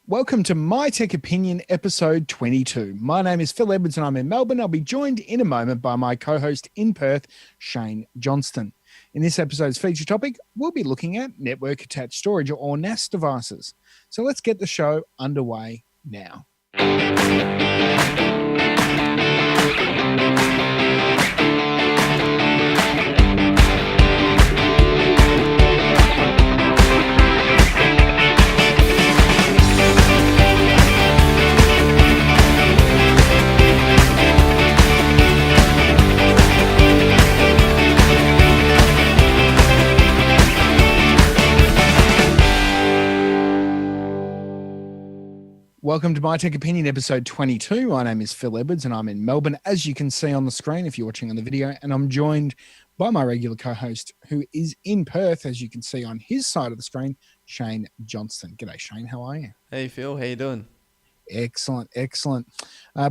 Welcome to My Tech Opinion, episode 22. My name is Phil Edwards and I'm in Melbourne. I'll be joined in a moment by my co-host in Perth, Shayne Johnston. In this episode's feature topic, we'll be looking at network-attached storage or NAS devices. So let's get the show underway now. Welcome to My Tech Opinion, episode 22. My name is Phil Edwards and I'm in Melbourne, as you can see on the screen if you're watching on the video, and I'm joined by my regular co-host who is in Perth, as you can see on his side of the screen, Shayne Johnston. G'day, Shayne. How are you? Hey, Phil. How you doing? Excellent, excellent.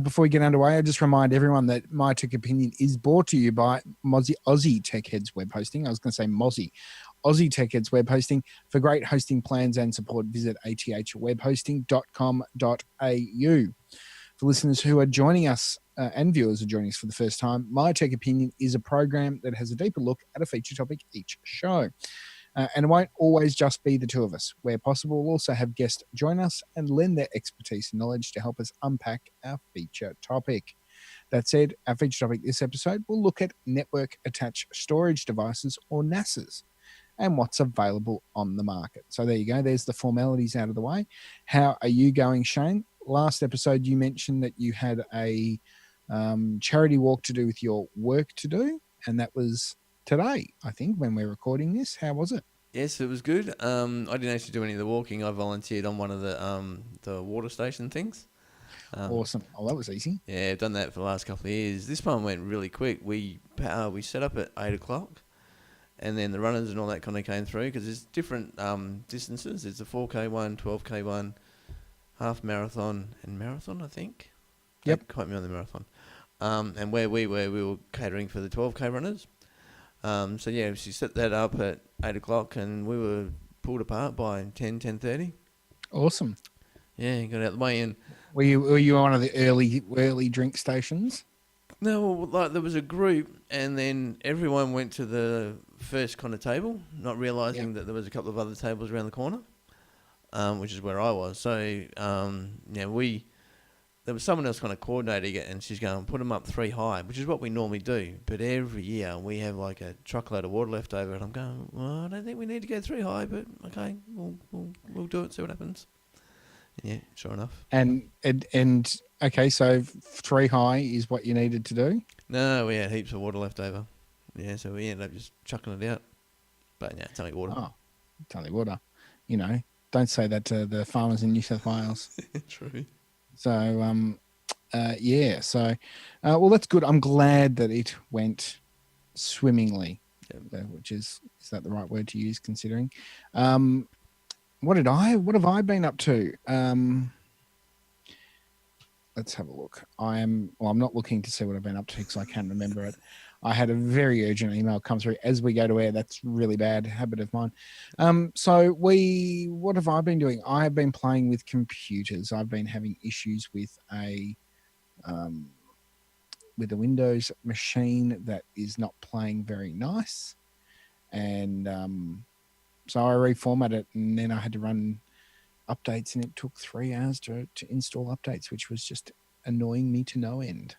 Before we get underway, I just remind everyone that My Tech Opinion is brought to you by Aussie Tech Heads Web Hosting. I was going to say Mozzie. Aussie Tech Heads Web Hosting. For great hosting plans and support, visit athwebhosting.com.au. For listeners who are joining us and viewers are joining us for the first time, My Tech Opinion is a program that has a deeper look at a feature topic each show. And it won't always just be the two of us. Where possible, we'll also have guests join us and lend their expertise and knowledge to help us unpack our feature topic. That said, our feature topic this episode will look at network-attached storage devices or NASs and what's available on the market. So there you go. There's the formalities out of the way. How are you going, Shayne? Last episode, you mentioned that you had a charity walk to do with your work to do, and that was today, I think, when we're recording this. How was it? Yes, it was good. I didn't actually do any of the walking. I volunteered on one of the water station things. Awesome. Oh, that was easy. Yeah, I've done that for the last couple of years. This one went really quick. We set up at 8 o'clock, and then the runners and all that kind of came through because there's different distances. There's a 4K one, 12K one, half marathon and marathon, I think. Yep. Don't quote me on the marathon. And where we were catering for the 12K runners. So yeah, she set that up at 8 o'clock and we were pulled apart by 10:30. Awesome. Yeah, got out the way in. Were you on one of the early drink stations? No, like there was a group and then everyone went to the first kind of table, not realising that there was a couple of other tables around the corner, which is where I was. So, there was someone else kind of coordinating it and she's going, put them up 3 high, which is what we normally do. But every year we have like a truckload of water left over and I'm going, well, I don't think we need to go 3 high, but okay, we'll do it, see what happens. Yeah, sure enough. And okay, so 3 high is what you needed to do? No, we had heaps of water left over. Yeah, so we ended up just chucking it out. But yeah, it's only water. Oh, it's only water. You know, don't say that to the farmers in New South Wales. True. So, yeah. So, well, that's good. I'm glad that it went swimmingly, which is that the right word to use considering? What have I been up to? Let's have a look. I'm not looking to see what I've been up to because I can't remember it. I had a very urgent email come through as we go to air. That's really bad habit of mine. What have I been doing? I have been playing with computers. I've been having issues with a Windows machine that is not playing very nice. And so I reformatted it and then I had to run updates and it took 3 hours to install updates, which was just annoying me to no end.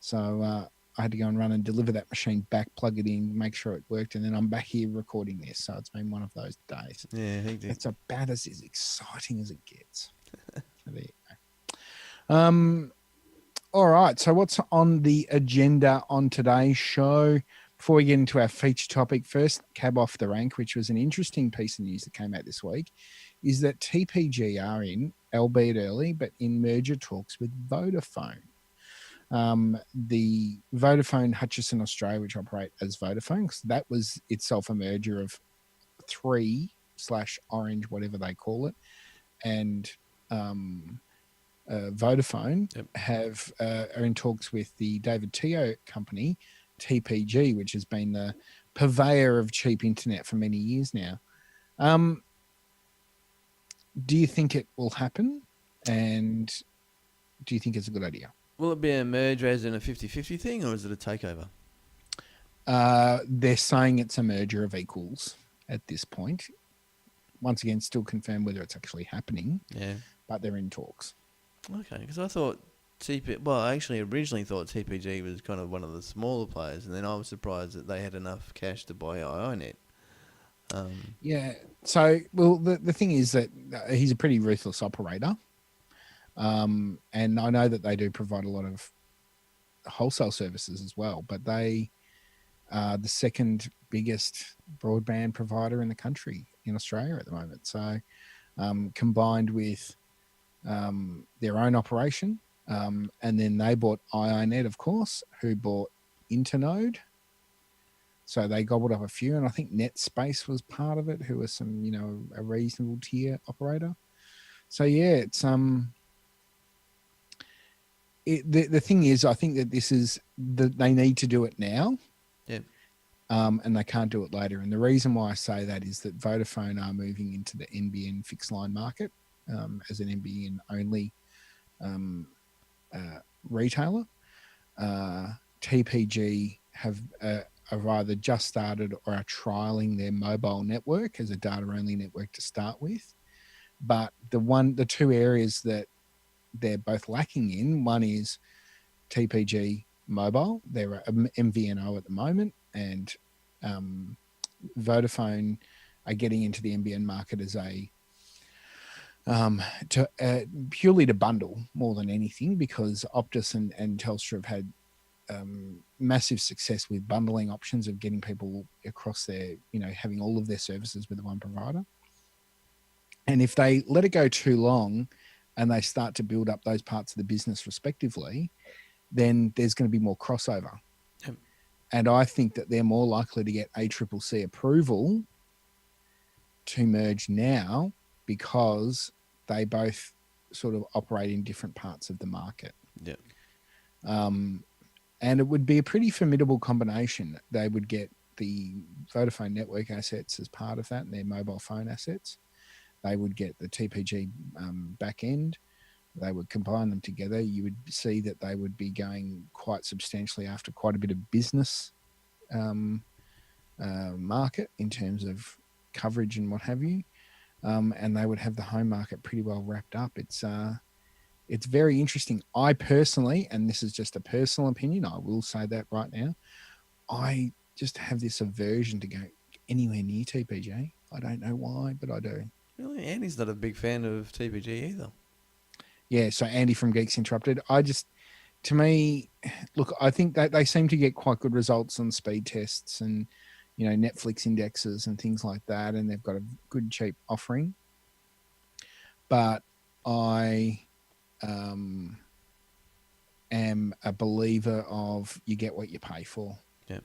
So I had to go and run and deliver that machine back, plug it in, make sure it worked, and then I'm back here recording this. So it's been one of those days. Yeah, I think it's about as exciting as it gets. So there you go. All right. So what's on the agenda on today's show? Before we get into our feature topic, first, cab off the rank, which was an interesting piece of news that came out this week, is that TPG are in, albeit early, but in merger talks with Vodafone. The Vodafone Hutchison Australia, which operate as Vodafone, because that was itself a merger of 3/Orange, whatever they call it, and Vodafone are in talks with the David Teo company, TPG, which has been the purveyor of cheap internet for many years now. do you think it will happen? And do you think it's a good idea? Will it be a merger as in a 50-50 thing, or is it a takeover? They're saying it's a merger of equals at this point. Once again, still confirmed whether it's actually happening, Yeah. but they're in talks. Okay, because I thought Well, I actually originally thought TPG was kind of one of the smaller players, and then I was surprised that they had enough cash to buy IONet. Yeah. So, well, the thing is that he's a pretty ruthless operator. And I know that they do provide a lot of wholesale services as well, but they are the second biggest broadband provider in the country in Australia at the moment. So, combined with their own operation, and then they bought IONet, of course, who bought Internode. So they gobbled up a few, and I think NetSpace was part of it, who was some, a reasonable tier operator. So yeah, it's the thing is, I think that this is they need to do it now. Yeah. And they can't do it later. And the reason why I say that is that Vodafone are moving into the NBN fixed line market as an NBN only retailer. TPG have either just started or are trialing their mobile network as a data only network to start with. But the two areas that they're both lacking in, one is TPG mobile. They're MVNO at the moment, and Vodafone are getting into the NBN market as purely to bundle more than anything, because Optus and Telstra have had massive success with bundling options of getting people across their, having all of their services with one provider. And if they let it go too long and they start to build up those parts of the business respectively, then there's going to be more crossover. Yep. And I think that they're more likely to get ACCC approval to merge now because they both sort of operate in different parts of the market. Yeah. And it would be a pretty formidable combination. They would get the Vodafone network assets as part of that and their mobile phone assets. They would get the TPG back end. They would combine them together. You would see that they would be going quite substantially after quite a bit of business market in terms of coverage and what have you. And they would have the home market pretty well wrapped up. It's very interesting. I personally, and this is just a personal opinion, I will say that right now, I just have this aversion to go anywhere near TPG. I don't know why, but I do. Really? Andy's not a big fan of TPG either. Yeah, so Andy from Geeks Interrupted. To me, look, I think that they seem to get quite good results on speed tests and, Netflix indexes and things like that, and they've got a good, cheap offering. But I am a believer of you get what you pay for. Yeah.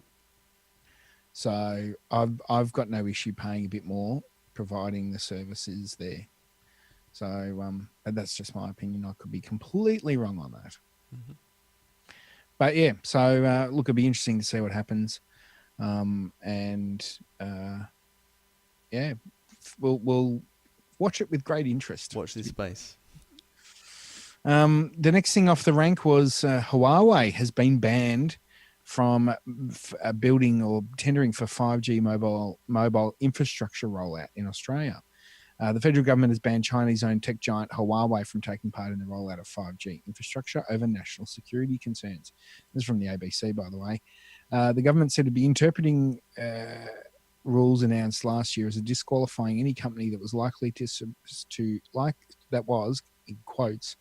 So I've got no issue paying a bit more, providing the services there. So that's just my opinion. I could be completely wrong on that. Mm-hmm. But yeah, so look, it'll be interesting to see what happens. Yeah, we'll watch it with great interest. Watch this space. The next thing off the rank was Huawei has been banned from building or tendering for 5G mobile infrastructure rollout in Australia. The federal government has banned Chinese-owned tech giant Huawei from taking part in the rollout of 5G infrastructure over national security concerns. This is from the ABC, by the way. The government said to be interpreting rules announced last year as a disqualifying any company that was likely that was, in quotes,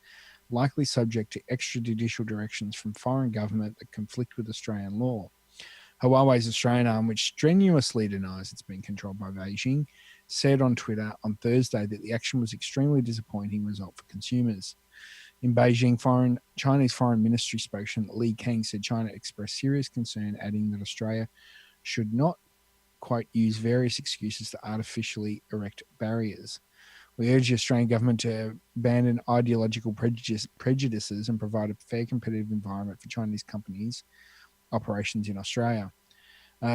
likely subject to extrajudicial directions from foreign government that conflict with Australian law. Huawei's Australian arm, which strenuously denies it's been controlled by Beijing, said on Twitter on Thursday that the action was extremely disappointing result for consumers. In Beijing, Chinese Foreign Ministry spokesman Li Kang said China expressed serious concern, adding that Australia should not, quote, use various excuses to artificially erect barriers. We urge the Australian government to abandon ideological prejudices and provide a fair competitive environment for Chinese companies' operations in Australia.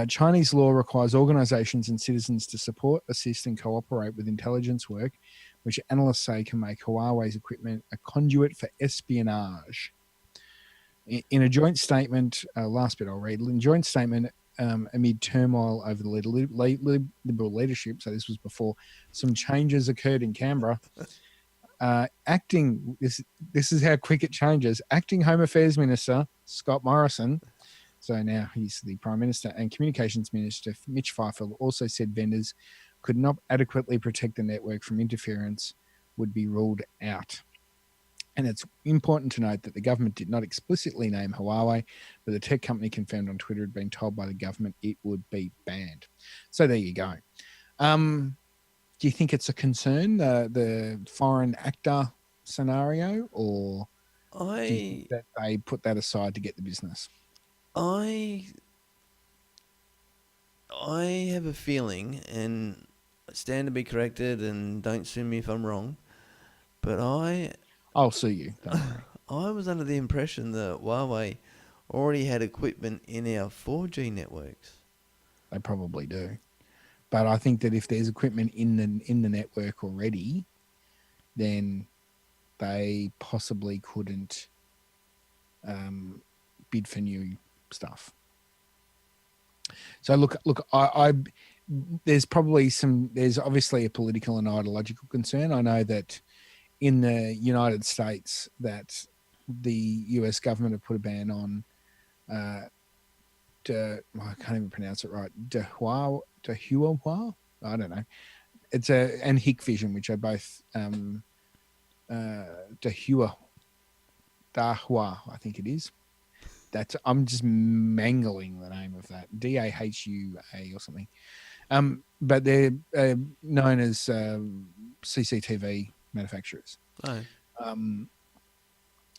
Chinese law requires organisations and citizens to support, assist and cooperate with intelligence work which analysts say can make Huawei's equipment a conduit for espionage. In a joint statement, last bit I'll read, in a joint statement amid turmoil over the Liberal leadership, so this was before some changes occurred in Canberra, this is how quick it changes, acting Home Affairs Minister Scott Morrison, so now he's the Prime Minister, and Communications Minister Mitch Fifield also said vendors could not adequately protect the network from interference would be ruled out. And it's important to note that the government did not explicitly name Huawei, but the tech company confirmed on Twitter had been told by the government it would be banned. So there you go. Do you think it's a concern, the foreign actor scenario, or do you think that they put that aside to get the business? I have a feeling, and I stand to be corrected, and don't sue me if I'm wrong, but I'll sue you. Don't worry. I was under the impression that Huawei already had equipment in our 4G networks. They probably do, but I think that if there's equipment in the network already, then they possibly couldn't bid for new stuff. So look, I there's obviously a political and ideological concern. I know that in the United States that the US government have put a ban on I can't even pronounce it right. Dahua. I don't know. It's and Hikvision, which are both Dahua, I think it is. I'm just mangling the name of that. DAHUA or something. But they're known as CCTV manufacturers. Oh.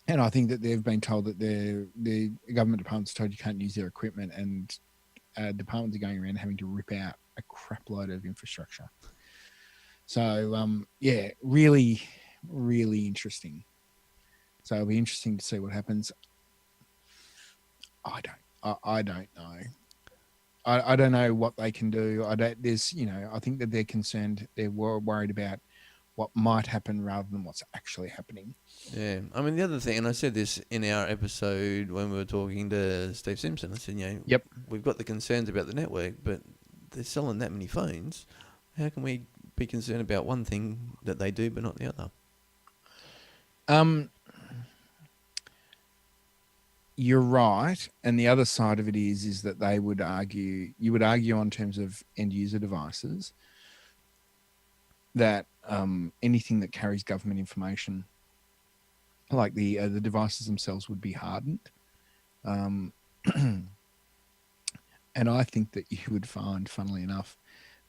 And I think that they've been told that the government departments told you can't use their equipment, and departments are going around having to rip out a crap load of infrastructure. So, yeah, really, really interesting. So it'll be interesting to see what happens. I don't know. I don't know what they can do. I think that they're concerned. They're worried about what might happen rather than what's actually happening. Yeah. I mean, the other thing, and I said this in our episode when we were talking to Steve Simpson, I said, yep, we've got the concerns about the network, but they're selling that many phones. How can we be concerned about one thing that they do but not the other? You're right, and the other side of it is that you would argue on terms of end user devices that anything that carries government information, like the devices themselves, would be hardened. And I think that you would find, funnily enough,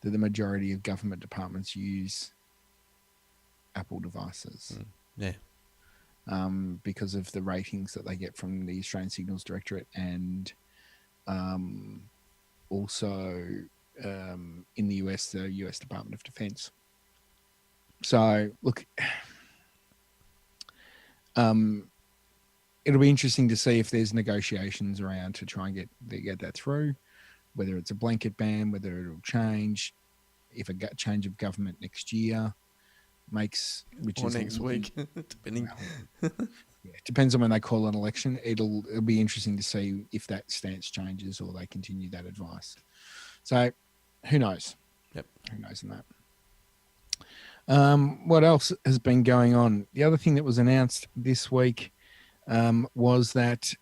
that the majority of government departments use Apple devices. Yeah. Because of the ratings that they get from the Australian Signals Directorate, and also in the US, the US Department of Defense. So, look, it'll be interesting to see if there's negotiations around to try and get that through, whether it's a blanket ban, whether it'll change, if a change of government next year makes, or next week, depending. Yeah, it depends on when they call an election. It'll be interesting to see if that stance changes or they continue that advice. So, who knows? Yep. Who knows in that? What else has been going on? The other thing that was announced this week was that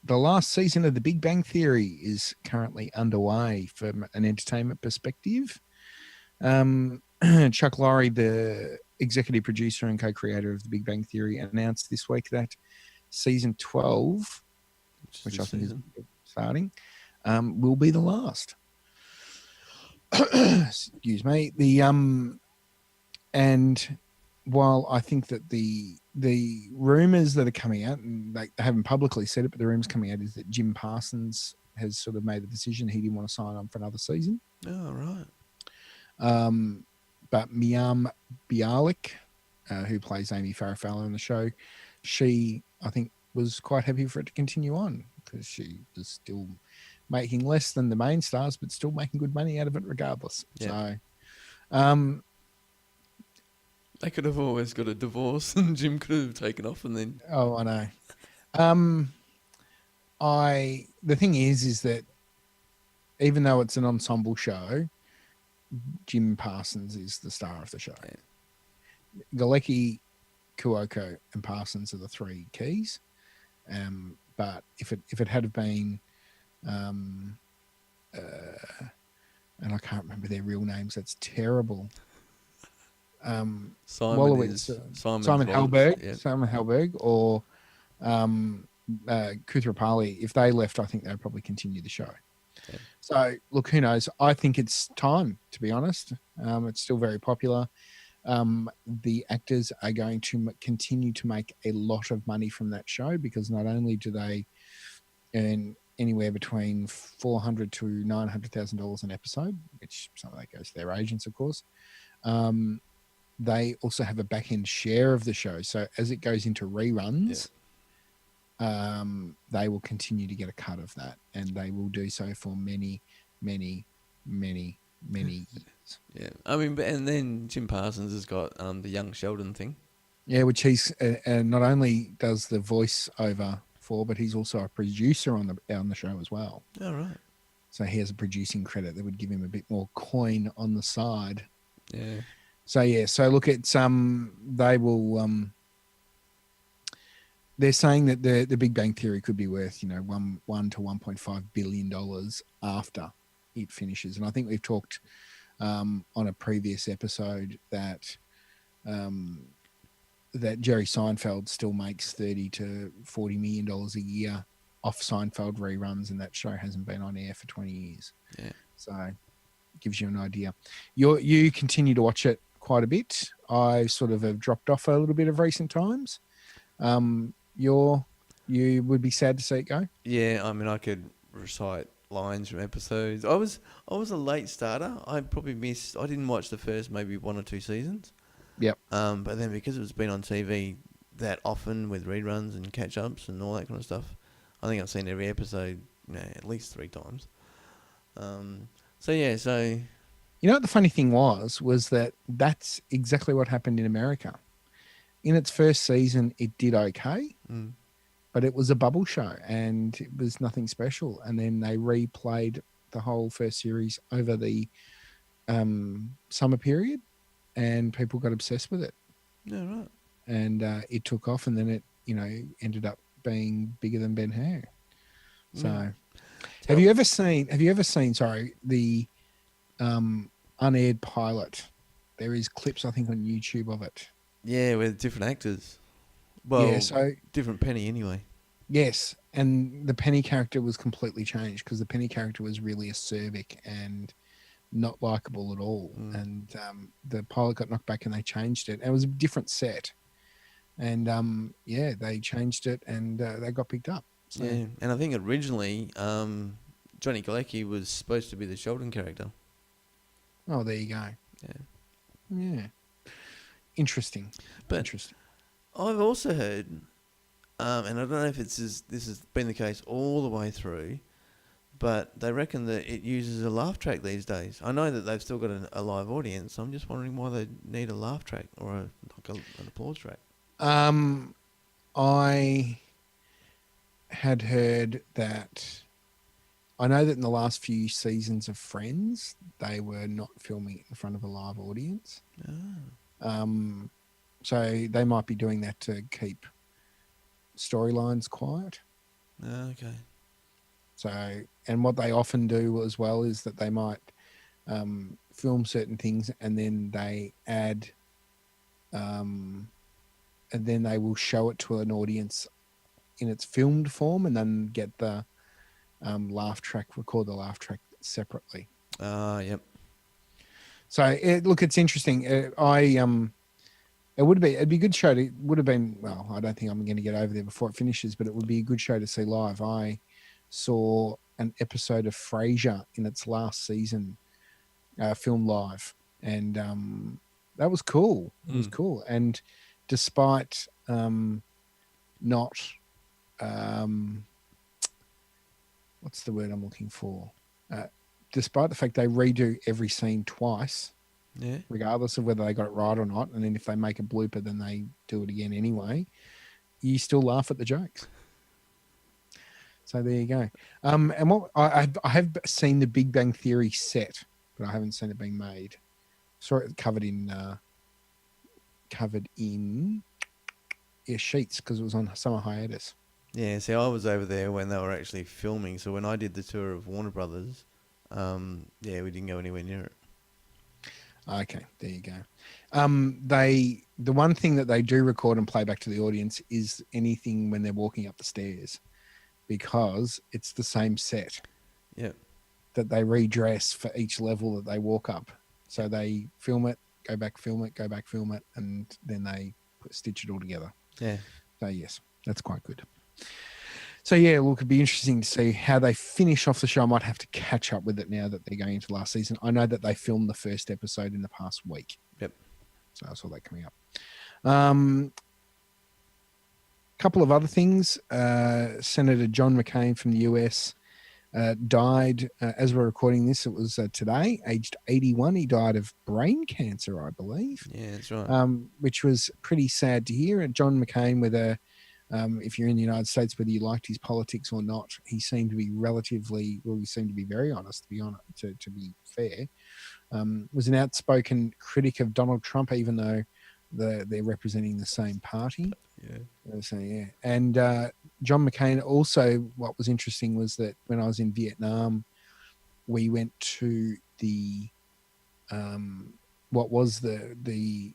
the last season of The Big Bang Theory is currently underway from an entertainment perspective. Chuck Lorre, the executive producer and co-creator of The Big Bang Theory, announced this week that season 12, which I think is starting, will be the last. Excuse me. And while I think that the rumors that are coming out, and they haven't publicly said it, but the rumors coming out is that Jim Parsons has sort of made the decision he didn't want to sign on for another season. Oh, right. But Miam Bialik, who plays Amy Farrah Fowler in the show, she, I think, was quite happy for it to continue on because she was still making less than the main stars, but still making good money out of it regardless. Yeah. So, They could have always got a divorce, and Jim could have taken off, and then Oh, I know. Um, the thing is that even though it's an ensemble show, Jim Parsons is the star of the show. yeah. Galecki, Kuoko, and Parsons are the three keys. But if it had been, and I can't remember their real names, that's terrible. Simon Wolowitz, is Simon's Simon Wallace, Helberg, yeah. Simon Helberg, or Koothrappali. If they left, I think they'd probably continue the show. Yeah. So look, who knows? I think it's time, to be honest. It's still very popular. The actors are going to continue to make a lot of money from that show, because not only do they earn anywhere between $400,000 to $900,000 an episode, which some of that goes to their agents, of course. They also have a back end share of the show, so as it goes into reruns, they will continue to get a cut of that, and they will do so for many, many, many, many years. Yeah, I mean, and then Jim Parsons has got the young Sheldon thing. Yeah, which he's not only does the voice over for, but he's also a producer on the show as well. Oh, right. So he has a producing credit that would give him a bit more coin on the side. Yeah. So yeah, so look, it's they will they're saying that the Big Bang Theory could be worth, $1 to $1.5 billion after it finishes. And I think we've talked on a previous episode that that Jerry Seinfeld still makes $30 to $40 million a year off Seinfeld reruns, and that show hasn't been on air for 20 years. Yeah. So it gives you an idea. You continue to watch it quite a bit. I sort of have dropped off a little bit of recent times. You would be sad to see it go. Yeah, I mean, I could recite lines from episodes. I was a late starter. I didn't watch the first maybe 1 or 2 seasons. Yep. But then because it's been on TV that often with reruns and catch ups and all that kind of stuff, I think I've seen every episode at least 3 times. So yeah, so you know what the funny thing was that that's exactly what happened in America. In its first season, it did okay, but it was a bubble show and it was nothing special. And then they replayed the whole first series over the summer period, and people got obsessed with it. Yeah, right. And it took off, and then it, ended up being bigger than Ben-Hur. So, have you ever seen? Sorry, the unaired pilot? There is clips, I think, on YouTube of it. Yeah, with different actors. Well, yeah, so different Penny anyway. Yes, and the Penny character was completely changed, because the Penny character was really acerbic and not likable at all. And the pilot got knocked back and they changed it. And it was a different set. And they changed it, and they got picked up. So. Yeah, and I think originally Johnny Galecki was supposed to be the Sheldon character. Oh, there you go. Yeah. Interesting. But interesting. I've also heard, and I don't know if this has been the case all the way through, but they reckon that it uses a laugh track these days. I know that they've still got a live audience. I'm just wondering why they need a laugh track or an applause track. I had heard that. I know that in the last few seasons of Friends, they were not filming it in front of a live audience. So they might be doing that to keep storylines quiet. Okay. So, and what they often do as well is that they might film certain things, and then they add, and then they will show it to an audience in its filmed form, and then get the record the laugh track separately. Yep. So it's interesting. It'd be a good show would have been, well, I don't think I'm going to get over there before it finishes, but it would be a good show to see live. I saw an episode of Frasier in its last season, filmed live, and that was cool. It was cool. And despite not, what's the word I'm looking for? Despite the fact they redo every scene twice, Yeah. regardless of whether they got it right or not. And then if they make a blooper, then they do it again anyway. You still laugh at the jokes. So there you go. And what I have seen the Big Bang Theory set, but I haven't seen it being made. Saw it covered in sheets because it was on summer hiatus. Yeah, see, I was over there when they were actually filming. So when I did the tour of Warner Brothers, yeah, we didn't go anywhere near it. Okay, there you go. The one thing that they do record and play back to the audience is anything when they're walking up the stairs, because it's the same set. Yep. That they redress for each level that they walk up. So they film it, go back, film it, go back, film it, and then they stitch it all together. Yeah. So yes, that's quite good. So yeah, look, it'd be interesting to see how they finish off the show. I might have to catch up with it now that they're going into last season. I know that they filmed the first episode in the past week. Yep. So I saw that coming up. Couple of other things. Senator John McCain from the US died as we're recording this. It was today, aged 81. He died of brain cancer, I believe. Yeah, that's right. Which was pretty sad to hear. And John McCain, if you're in the United States, whether you liked his politics or not, he seemed to be he seemed to be very honest, to be fair. Was an outspoken critic of Donald Trump, even though they're representing the same party. Yeah. So yeah, and John McCain also. What was interesting was that when I was in Vietnam, we went to the what was the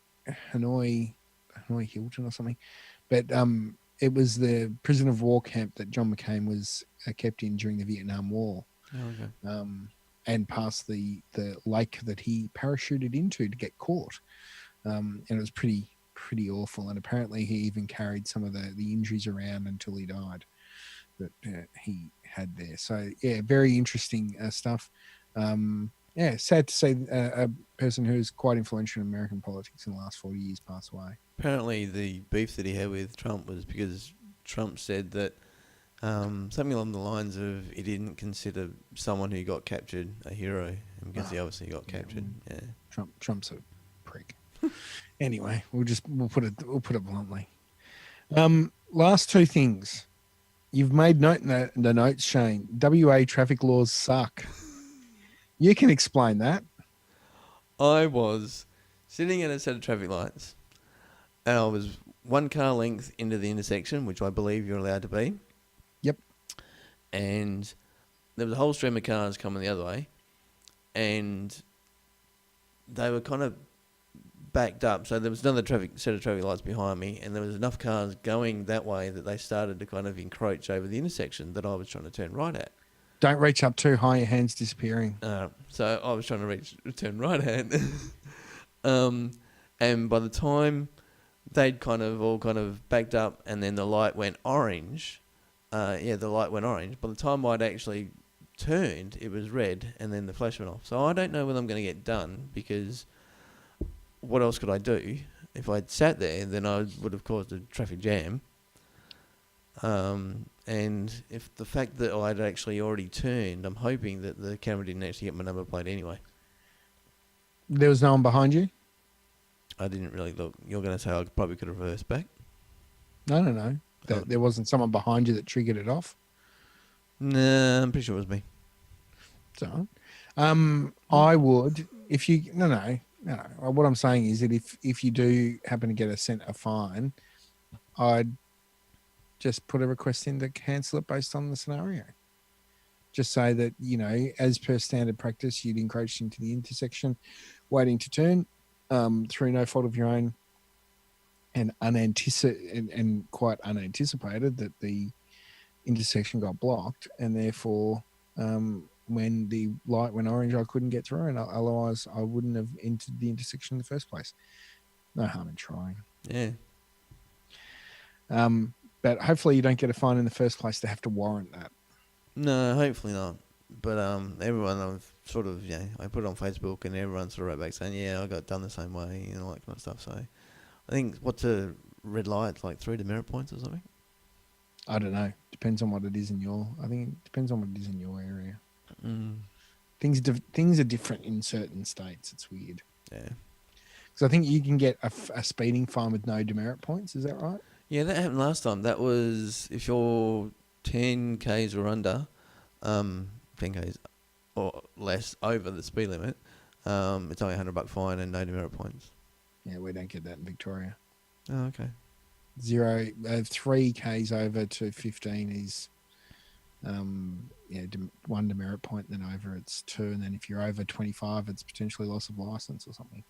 Hanoi Hilton or something, but it was the prisoner of war camp that John McCain was kept in during the Vietnam War. Oh, okay. And past the lake that he parachuted into to get caught. And it was pretty awful. And apparently he even carried some of the injuries around until he died that he had there. So yeah, very interesting stuff. Yeah, sad to see a person who's quite influential in American politics in the last 40 years pass away. Apparently the beef that he had with Trump was because Trump said that something along the lines of he didn't consider someone who got captured a hero, and because he obviously got captured. Yeah. Trump's a prick. Anyway, we'll put it bluntly. Last two things. You've made note in the notes, Shayne. WA traffic laws suck. You can explain that. I was sitting at a set of traffic lights, and I was one car length into the intersection, which I believe you're allowed to be. Yep. And there was a whole stream of cars coming the other way, and they were kind of backed up. So there was another set of traffic lights behind me, and there was enough cars going that way that they started to kind of encroach over the intersection that I was trying to turn right at. Don't reach up too high, your hand's disappearing. So I was trying to turn right at. And by the time they'd all backed up, and then the light went orange. The light went orange. By the time I'd actually turned, it was red, and then the flash went off. So I don't know whether I'm going to get done, because what else could I do? If I'd sat there, then I would have caused a traffic jam. And if the fact that I'd actually already turned, I'm hoping that the camera didn't actually get my number plate anyway. There was no one behind you? I didn't really look. You're going to say I probably could have reversed back? No. There wasn't someone behind you that triggered it off? Nah, I'm pretty sure it was me. So, I would, if you, no. What I'm saying is that if you do happen to get sent a fine, I'd just put a request in to cancel it based on the scenario. Just say that, as per standard practice, you'd encroached into the intersection, waiting to turn through no fault of your own, and quite unanticipated that the intersection got blocked, and therefore when the light went orange, I couldn't get through, and otherwise I wouldn't have entered the intersection in the first place. No harm in trying. Yeah. But hopefully you don't get a fine in the first place to have to warrant that. No, hopefully not. But everyone I've I put it on Facebook, and everyone sort of wrote back saying, yeah, I got done the same way, all that kind of stuff. So I think what's a red light, like 3 demerit points or something? I don't know. Depends on what it is I think it depends on what it is in your area. Things are different in certain states. It's weird. Yeah. Because I think you can get a speeding fine with no demerit points. Is that right? Yeah, that happened last time. That was if you're 10 k's or under, 10 k's or less over the speed limit, it's only $100 fine and no demerit points. Yeah, we don't get that in Victoria. Oh, okay. 3 k's over to 15 is one demerit point, then over it's 2, and then if you're over 25 it's potentially loss of license or something.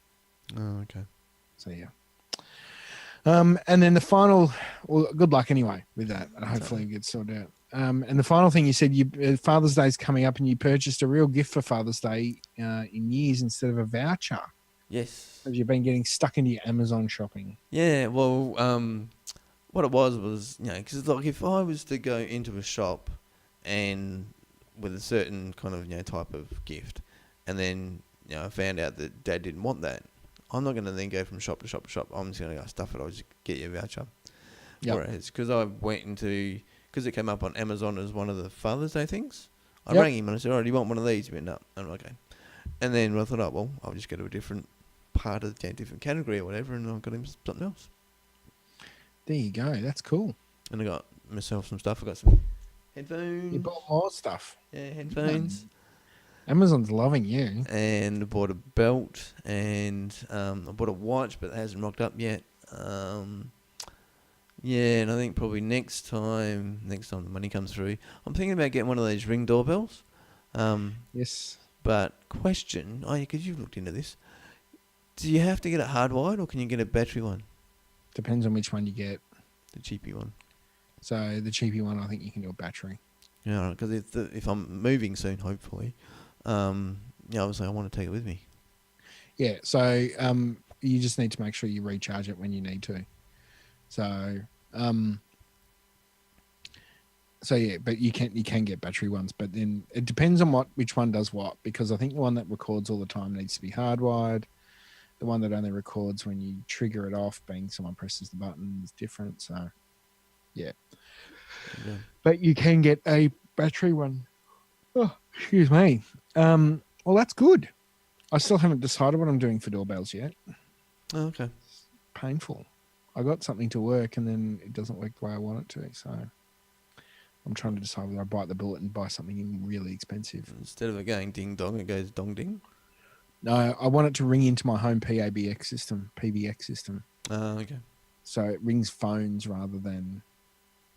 Oh, okay. So yeah. And then the final, well, good luck anyway with that, and hopefully it gets sorted out. And the final thing you said, Father's Day's coming up and you purchased a real gift for Father's Day in years instead of a voucher. Yes. Have you been getting stuck into your Amazon shopping? Yeah, well, what it was, because like if I was to go into a shop and with a certain kind of, type of gift, and then, I found out that Dad didn't want that, I'm not going to then go from shop to shop to shop. I'm just going to go stuff it. I'll just get you a voucher. Yep. Whereas, because I went into, because it came up on Amazon as one of the Father's Day things, I Yep. rang him and I said, "Oh, do you want one of these?" He went, "No." I'm like, "Okay." And then I thought, "Oh, well, I'll just go to a different part of the different category or whatever," and I got him something else. There you go. That's cool. And I got myself some stuff. I got some headphones. You bought more stuff. Yeah, headphones. Amazon's loving you. And I bought a belt, and I bought a watch, but it hasn't rocked up yet. Yeah, and I think probably next time the money comes through, I'm thinking about getting one of those Ring doorbells. Yes. But question, because you've looked into this, do you have to get it hardwired or can you get a battery one? Depends on which one you get. The cheapy one. So the cheapy one, I think you can do a battery. Yeah, because if I'm moving soon, hopefully, obviously I want to take it with me. Yeah, so you just need to make sure you recharge it when you need to. So yeah, but you can get battery ones, but then it depends on which one does what, because I think the one that records all the time needs to be hardwired. The one that only records when you trigger it off, being someone presses the button, is different. So yeah. But you can get a battery one. Oh, excuse me. Well, that's good. I still haven't decided what I'm doing for doorbells yet. Oh, okay. It's painful. I got something to work and then it doesn't work the way I want it to. So I'm trying to decide whether I bite the bullet and buy something really expensive. Instead of it going ding dong, it goes dong ding. No, I want it to ring into my home PBX system. Oh, okay. So it rings phones rather than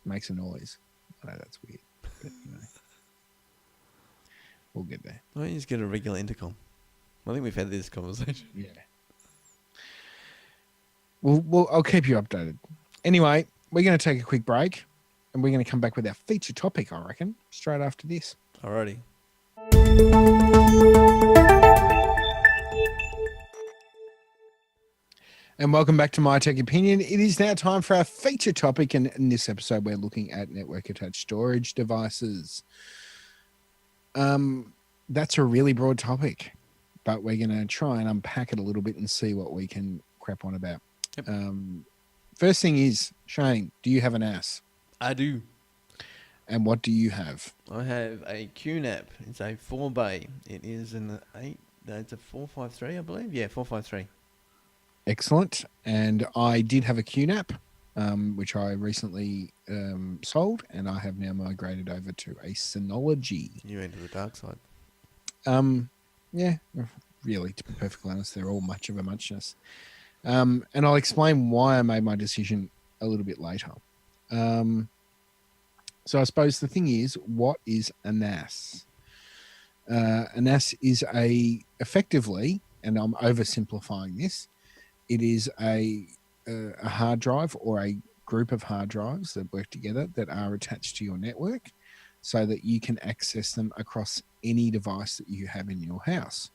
makes a noise. I know that's weird, but we'll get there. Why don't you just get a regular intercom? I think we've had this conversation. Yeah. Well, I'll keep you updated. Anyway, we're going to take a quick break and we're going to come back with our feature topic, I reckon, straight after this. Alrighty. And welcome back to My Tech Opinion. It is now time for our feature topic, and in this episode, we're looking at network-attached storage devices. That's a really broad topic, but we're going to try and unpack it a little bit and see what we can crap on about. Yep. First thing is, Shayne, do you have an NAS? I do. And what do you have? I have a QNAP. It's a 4-bay. It is it's a 453, I believe. Yeah, 453. Excellent. And I did have a QNAP, which I recently sold, and I have now migrated over to a Synology. You went to the dark side. Yeah, really, to be perfectly honest, they're all much of a muchness. And I'll explain why I made my decision a little bit later. So I suppose the thing is, what is a NAS? A NAS is effectively, and I'm oversimplifying this, it is a hard drive or a group of hard drives that work together that are attached to your network so that you can access them across any device that you have in your house.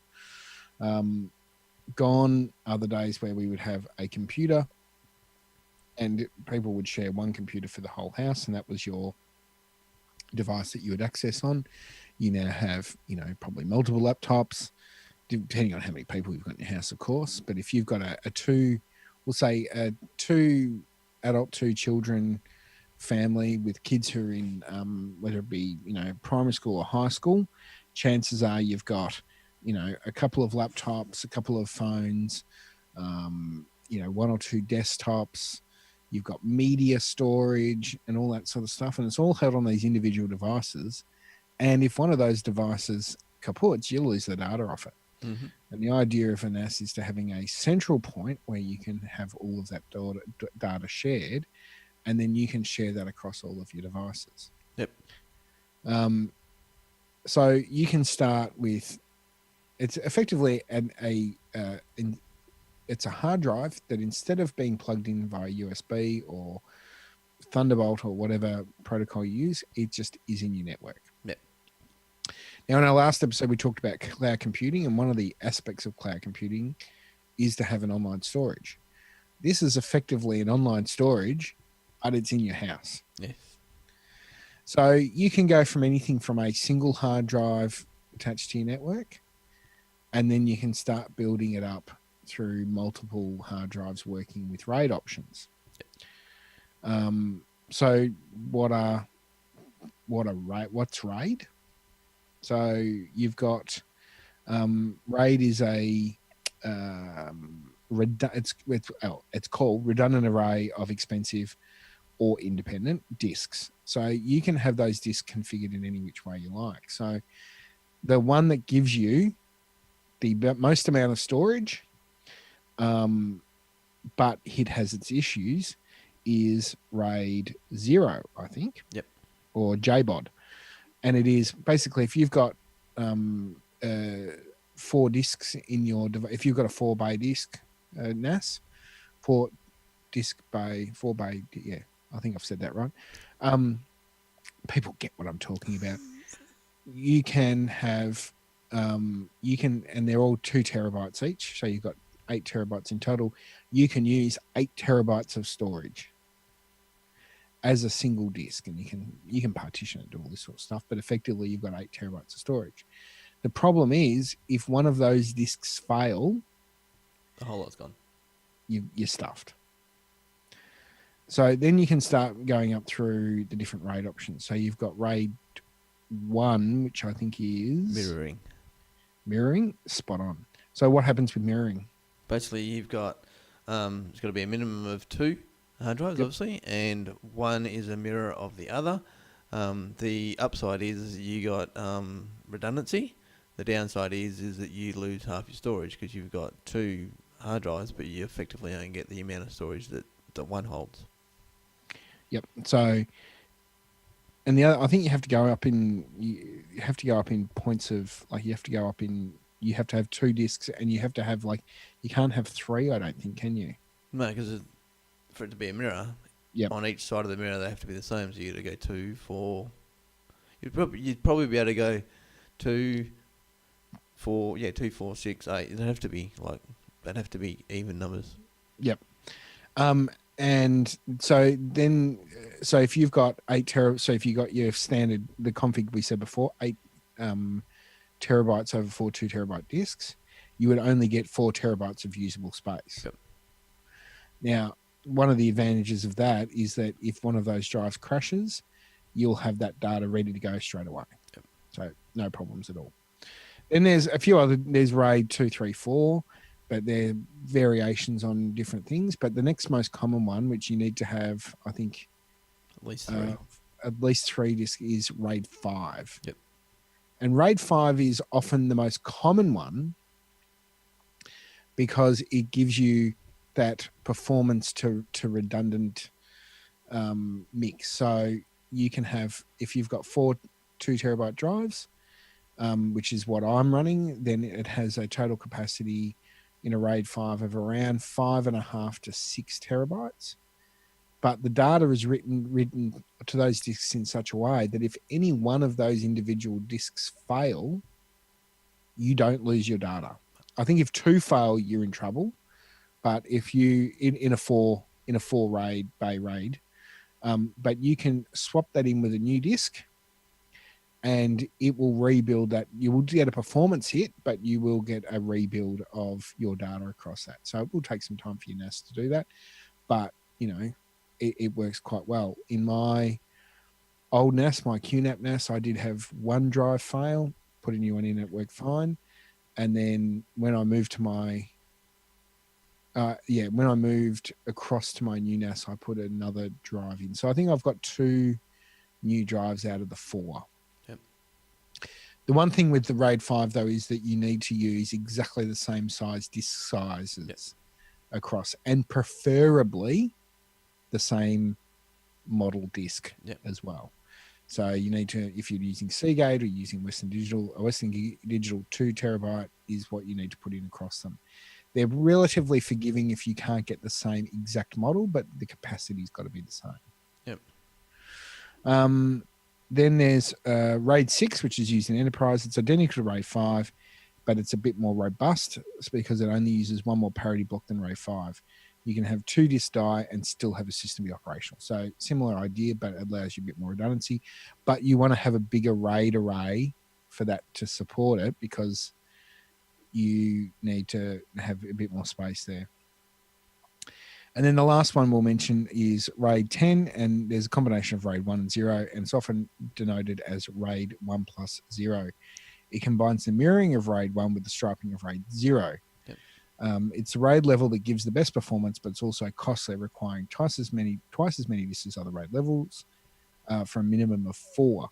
Gone are the days where we would have a computer and people would share one computer for the whole house, and that was your device that you would access on. You now have, probably multiple laptops, depending on how many people you've got in your house, of course. But if you've got a two adult, 2 children family with kids who are in, whether it be, primary school or high school, chances are you've got, a couple of laptops, a couple of phones, one or two desktops. You've got media storage and all that sort of stuff, and it's all held on these individual devices. And if one of those devices kaputs, you lose the data off it. Mm-hmm. And the idea of a NAS is to having a central point where you can have all of that data shared, and then you can share that across all of your devices. Yep. So you can start with, it's effectively it's a hard drive that instead of being plugged in via USB or Thunderbolt or whatever protocol you use, it just is in your network. Yep. Now, in our last episode, we talked about cloud computing, and one of the aspects of cloud computing is to have an online storage. This is effectively an online storage, but it's in your house. Yes. So you can go from anything from a single hard drive attached to your network, and then you can start building it up through multiple hard drives working with RAID options. So what's RAID? So you've got RAID is it's called redundant array of expensive or independent disks. So you can have those disks configured in any which way you like. So the one that gives you the most amount of storage, but it has its issues, is RAID 0, I think. Yep. Or JBOD. And it is basically, if you've got 4 disks in your device, if you've got a 4-bay disk NAS, 4 bay, yeah, I think I've said that right. People get what I'm talking about. You can have, and they're all 2 terabytes each. So you've got 8 terabytes in total. You can use 8 terabytes of storage as a single disk, and you can partition it, do all this sort of stuff, but effectively you've got 8 terabytes of storage. The problem is, if one of those disks fail, the whole lot's gone. You're stuffed. So then you can start going up through the different RAID options. So you've got RAID 1, which I think is mirroring. Spot on. So what happens with mirroring? Basically, you've got it's got to be a minimum of 2 hard drives, obviously, and one is a mirror of the other. The upside is you got redundancy. The downside is that you lose half your storage because you've got 2 hard drives, but you effectively only get the amount of storage that one holds. Yep. So, and the other, I think you have to go up in points of, like, you have to have 2 disks, and you have to have, like, you can't have 3. I don't think, can you? No, because for it to be a mirror, on each side of the mirror they have to be the same. So you got to go 2, 4. You'd probably be able to go 2, 4, 2, 4, 6, 8. They'd have to be even numbers. Yep. And so if you've got 8 so if you got your standard, the config we said before, 8 terabytes over 4 2 terabyte disks, you would only get 4 terabytes of usable space. Yep. Now, one of the advantages of that is that if one of those drives crashes, you'll have that data ready to go straight away. Yep. So no problems at all. Then there's a few other, there's RAID 2, 3, 4, but they're variations on different things. But the next most common one, which you need to have, I think, at least 3 disks, is RAID 5. Yep. And RAID 5 is often the most common one because it gives you that performance to redundant mix. So you can have, if you've got 4 2 terabyte drives, which is what I'm running, then it has a total capacity in a RAID 5 of around 5.5 to 6 terabytes. But the data is written to those disks in such a way that if any one of those individual disks fail, you don't lose your data. I think if 2 fail, you're in trouble. But if you in a 4 RAID bay RAID, but you can swap that in with a new disk, and it will rebuild that. You will get a performance hit, but you will get a rebuild of your data across that. So it will take some time for your NAS to do that, but it works quite well. In my old NAS, my QNAP NAS, I did have 1 drive fail, put a new one in, it worked fine. And then when I moved to my when I moved across to my new NAS, I put another drive in. So I think I've got 2 new drives out of the 4. Yep. The one thing with the RAID 5 though is that you need to use exactly the same size disk sizes across, and preferably the same model disk as well. So you need to, if you're using Seagate or using Western Digital, a Western Digital 2 terabyte is what you need to put in across them. They're relatively forgiving if you can't get the same exact model, but the capacity's got to be the same. Yep. Then there's RAID 6, which is used in enterprise. It's identical to RAID 5, but it's a bit more robust. It's because it only uses one more parity block than RAID 5. You can have 2 disk die and still have a system be operational. So similar idea, but it allows you a bit more redundancy. But you want to have a bigger RAID array for that to support it, because you need to have a bit more space there. And then the last one we'll mention is RAID 10, and there's a combination of RAID 1 and 0, and it's often denoted as RAID 1 plus 0. It combines the mirroring of RAID 1 with the striping of RAID 0. Yep. It's the RAID level that gives the best performance, but it's also costly, requiring twice as many disks as other RAID levels for a minimum of 4.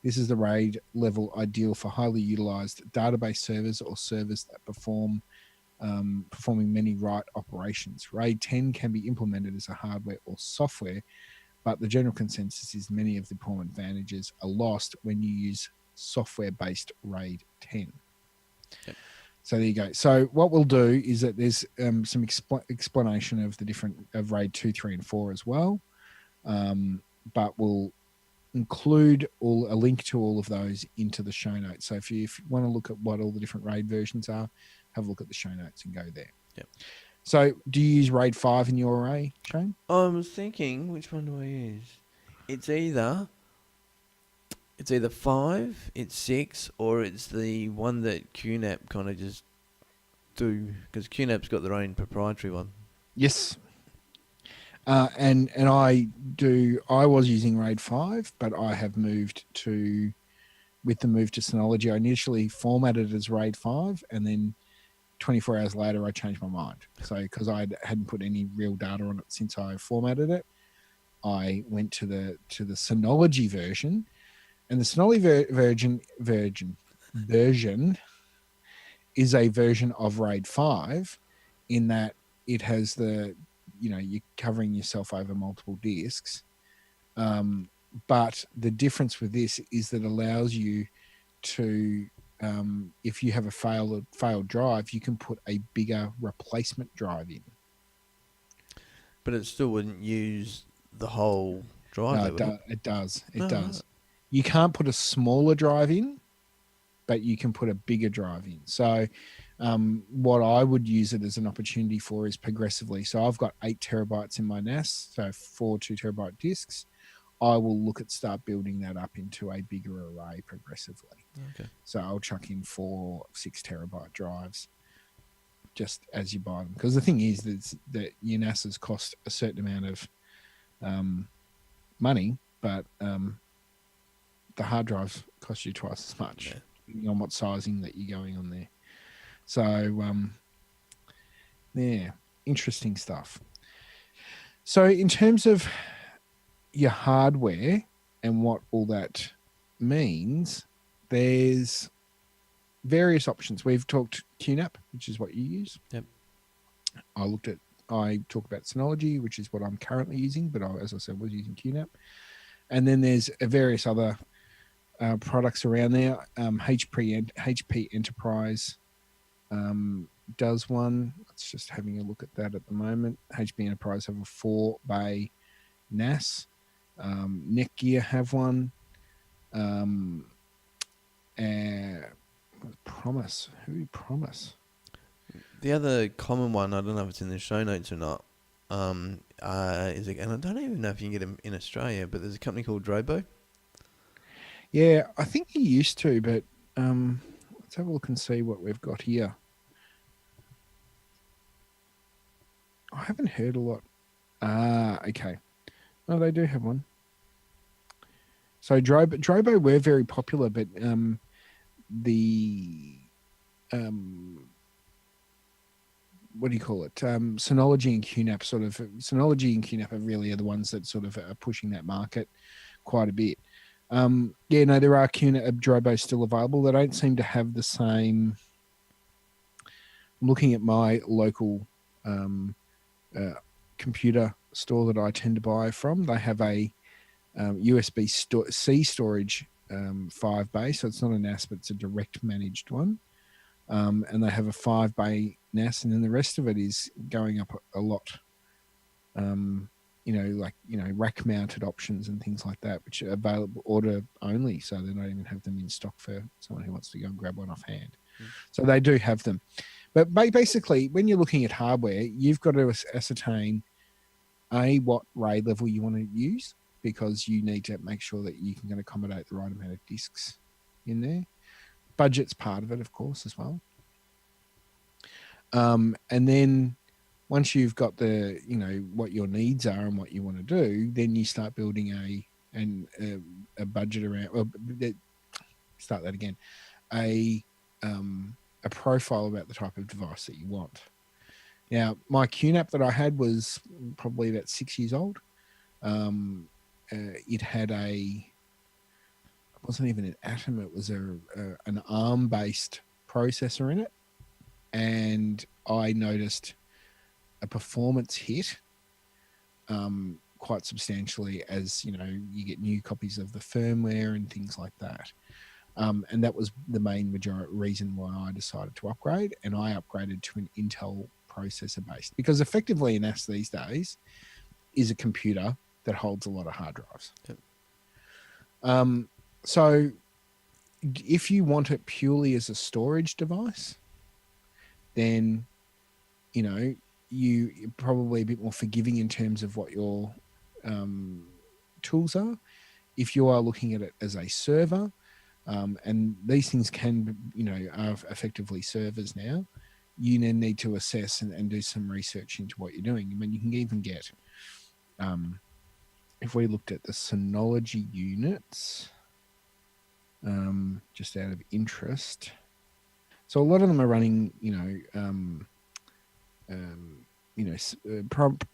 This is the RAID level ideal for highly utilized database servers or servers that performing many write operations. RAID 10 can be implemented as a hardware or software, but the general consensus is many of the performance advantages are lost when you use software-based RAID 10. Yep. So there you go. So what we'll do is that there's some explanation of the different of RAID 2, 3, and 4 as well, but we'll include a link to all of those into the show notes. So if you want to look at what all the different RAID versions are, have a look at the show notes and go there. Yep. So do you use RAID 5 in your array, Shayne? I was thinking, which one do I use? It's either 5, it's 6, or it's the one that QNAP kind of just do, because QNAP's got their own proprietary one. Yes. And I was using RAID 5, but I have moved to, with the move to Synology, I initially formatted it as RAID 5, and then 24 hours later I changed my mind. So because I hadn't put any real data on it since I formatted it, I went to the Synology version, and the Synology version is a version of RAID 5 in that it has the, you're covering yourself over multiple disks. But the difference with this is that it allows you to, if you have a failed drive, you can put a bigger replacement drive in. But it still wouldn't use the whole drive. No, it does. It does. You can't put a smaller drive in, but you can put a bigger drive in. So what I would use it as an opportunity for is progressively. So I've got 8 terabytes in my NAS, so 4 2 terabyte disks. I will look at start building that up into a bigger array progressively. Okay. So I'll chuck in 4 6 terabyte drives just as you buy them. Because the thing is that your NASs cost a certain amount of money, but the hard drives cost you twice as much, depending on what sizing that you're going on there. So, interesting stuff. So in terms of your hardware and what all that means, there's various options. We've talked QNAP, which is what you use. Yep. I talk about Synology, which is what I'm currently using, but as I said, was using QNAP. And then there's various other products around there. HP Enterprise does one. It's just having a look at that at the moment. HP Enterprise have a 4-bay NAS. Netgear have one. And Promise. Who Promise? The other common one, I don't know if it's in the show notes or not, is, and I don't even know if you can get them in Australia, but there's a company called Drobo. Yeah, I think you used to, but let's have a look and see what we've got here. I haven't heard a lot. Okay. No, they do have one. So Drobo were very popular, but um, what do you call it? Synology and QNAP Synology and QNAP are really the ones that sort of are pushing that market quite a bit. Yeah, no, there are QNAP Drobos still available. They don't seem to have the same. I'm looking at my local uh, computer store that I tend to buy from. They have a USB-C storage 5 bay, so it's not a NAS, but it's a direct managed one. And they have a 5 bay NAS, and then the rest of it is going up a lot. Rack mounted options and things like that, which are available order only, so they don't even have them in stock for someone who wants to go and grab one offhand. So they do have them. But basically, when you're looking at hardware, you've got to ascertain what RAID level you want to use, because you need to make sure that you can accommodate the right amount of disks in there. Budget's part of it, of course, as well. And then once you've got what your needs are and what you want to do, then you start building a budget around. Start that again. A profile about the type of device that you want. Now, my QNAP that I had was probably about 6 years old. It had it wasn't even an Atom, it was an ARM-based processor in it. And I noticed a performance hit quite substantially as, you get new copies of the firmware and things like that. And that was the main reason why I decided to upgrade, and I upgraded to an Intel processor based, because effectively a NAS these days is a computer that holds a lot of hard drives. Yep. So if you want it purely as a storage device, then you're probably a bit more forgiving in terms of what your tools are. If you are looking at it as a server, and these things are effectively servers now, you then need to assess and do some research into what you're doing. I mean, you can even get, if we looked at the Synology units, just out of interest. So a lot of them are running,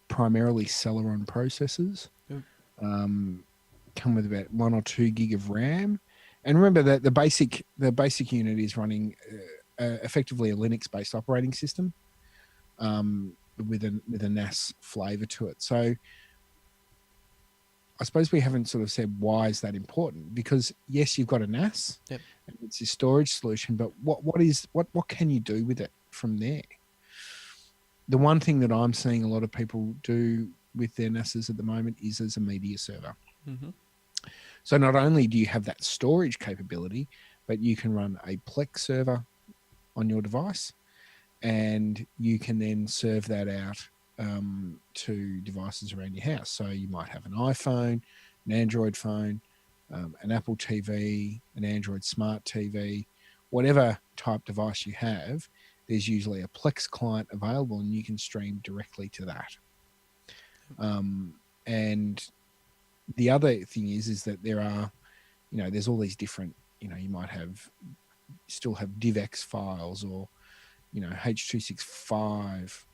primarily Celeron processors. Yep. Come with about 1 or 2 gig of RAM. And remember that the basic unit is running effectively a Linux-based operating system with a NAS flavor to it. So I suppose we haven't sort of said why is that important, because yes, you've got a NAS, yep, and it's a storage solution, but what can you do with it from there? The one thing that I'm seeing a lot of people do with their NASs at the moment is as a media server. Mm-hmm. So not only do you have that storage capability, but you can run a Plex server on your device, and you can then serve that out to devices around your house. So you might have an iPhone, an Android phone, an Apple TV, an Android smart TV, whatever type device you have, there's usually a Plex client available, and you can stream directly to that. And the other thing is that there are, there's all these different, you might still have DivX files, or, H.265,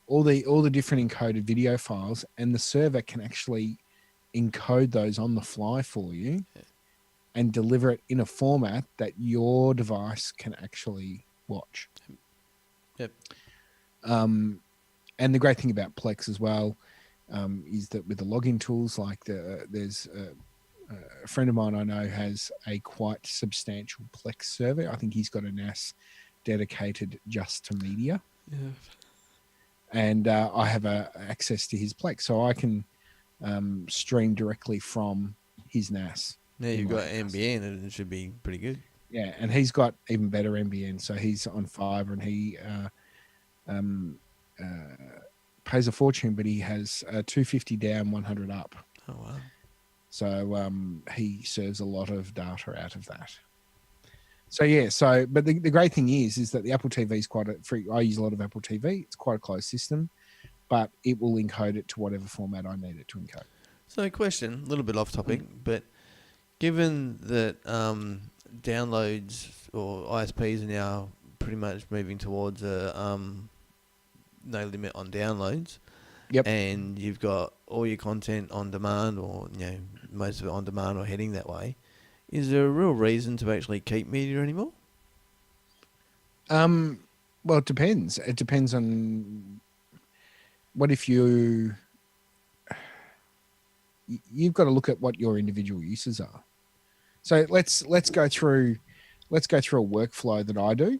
all the different encoded video files, and the server can actually encode those on the fly for you, yeah, and deliver it in a format that your device can actually watch. Yep. And the great thing about Plex as well is that with the login tools, like there's a friend of mine I know has a quite substantial Plex server. I think he's got a NAS dedicated just to media. Yeah. And I have access to his Plex, so I can stream directly from his NAS. Yeah, you've got NBN, and it should be pretty good. Yeah, and he's got even better NBN. So he's on fiber, and he pays a fortune, but he has 250 down, 100 up. Oh, wow. So he serves a lot of data out of that. So yeah, but the great thing is that the Apple TV is quite free. I use a lot of Apple TV. It's quite a closed system, but it will encode it to whatever format I need it to encode. So question, a little bit off topic, but given that downloads or ISPs are now pretty much moving towards a no limit on downloads. Yep. And you've got all your content on demand, or most of it on demand or heading that way. Is there a real reason to actually keep media anymore? Well, it depends. It depends on what if you've got to look at what your individual uses are. So let's go through a workflow that I do,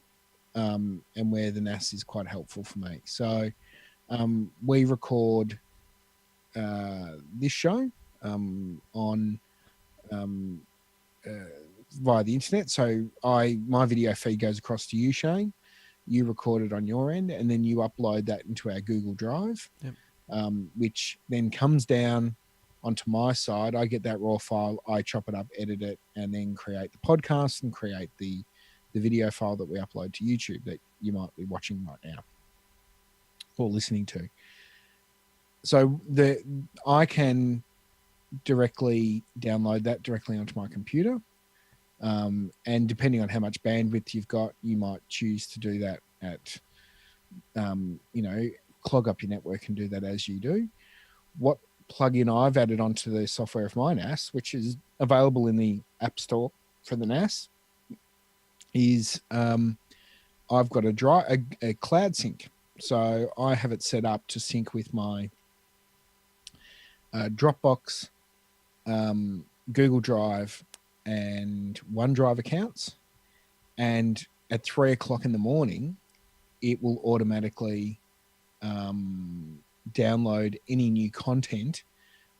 and where the NAS is quite helpful for me. So we record this show on via the internet. So my video feed goes across to you, Shayne. You record it on your end, and then you upload that into our Google Drive, Yep. Which then comes down onto my side. I get that raw file, I chop it up, edit it, and then create the podcast and create the video file that we upload to YouTube that you might be watching right now or listening to. So I can directly download that directly onto my computer. And depending on how much bandwidth you've got, you might choose to do that at, clog up your network and do that as you do. What plugin I've added onto the software of my NAS, which is available in the App Store for the NAS, is I've got a cloud sync. So I have it set up to sync with my Dropbox, Google Drive, and OneDrive accounts. And at 3 o'clock in the morning, it will automatically download any new content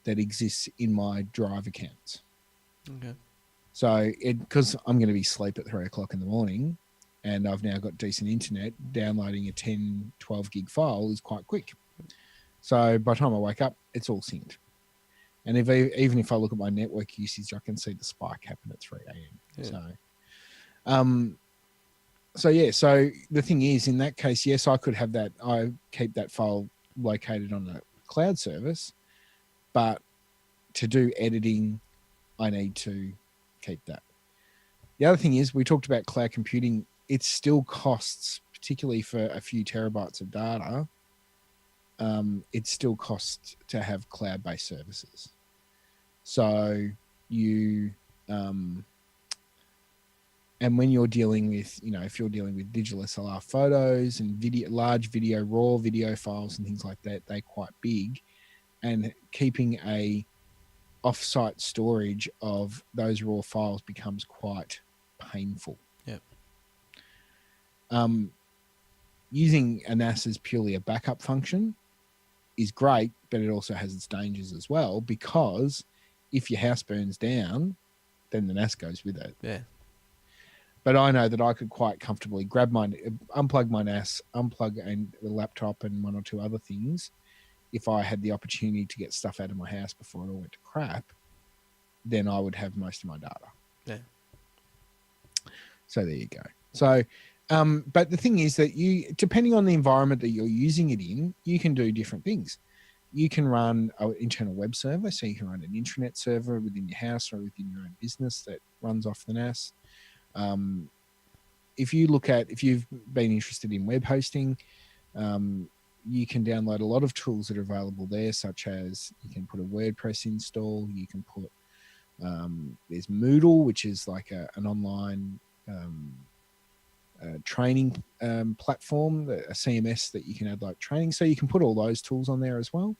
that exists in my Drive accounts. Okay. So because I'm going to be asleep at 3 o'clock in the morning and I've now got decent internet, downloading a 10, 12 gig file is quite quick. So by the time I wake up, it's all synced. And even if I look at my network usage, I can see the spike happen at 3 a.m. Yeah. So the thing is, in that case, yes, I could have that. I keep that file located on a cloud service, but to do editing, I need to keep that. The other thing is, we talked about cloud computing. It still costs, particularly for a few terabytes of data, it still costs to have cloud-based services. So you, and when you're dealing with, if you're dealing with digital SLR photos and large video, raw video files and things like that, they're quite big, and keeping a off-site storage of those raw files becomes quite painful. Yep. Using a NAS as purely a backup function is great, but it also has its dangers as well, because if your house burns down, then the NAS goes with it. Yeah. But I know that I could quite comfortably unplug my NAS, unplug the laptop and one or two other things. If I had the opportunity to get stuff out of my house before it all went to crap, then I would have most of my data. Yeah. So there you go. So, but the thing is that depending on the environment that you're using it in, you can do different things. You can run an internal web server, so you can run an intranet server within your house or within your own business that runs off the NAS. If you've been interested in web hosting, you can download a lot of tools that are available there, such as you can put a WordPress install, you can put, there's Moodle, which is like an online training platform, a CMS that you can add like training. So you can put all those tools on there as well.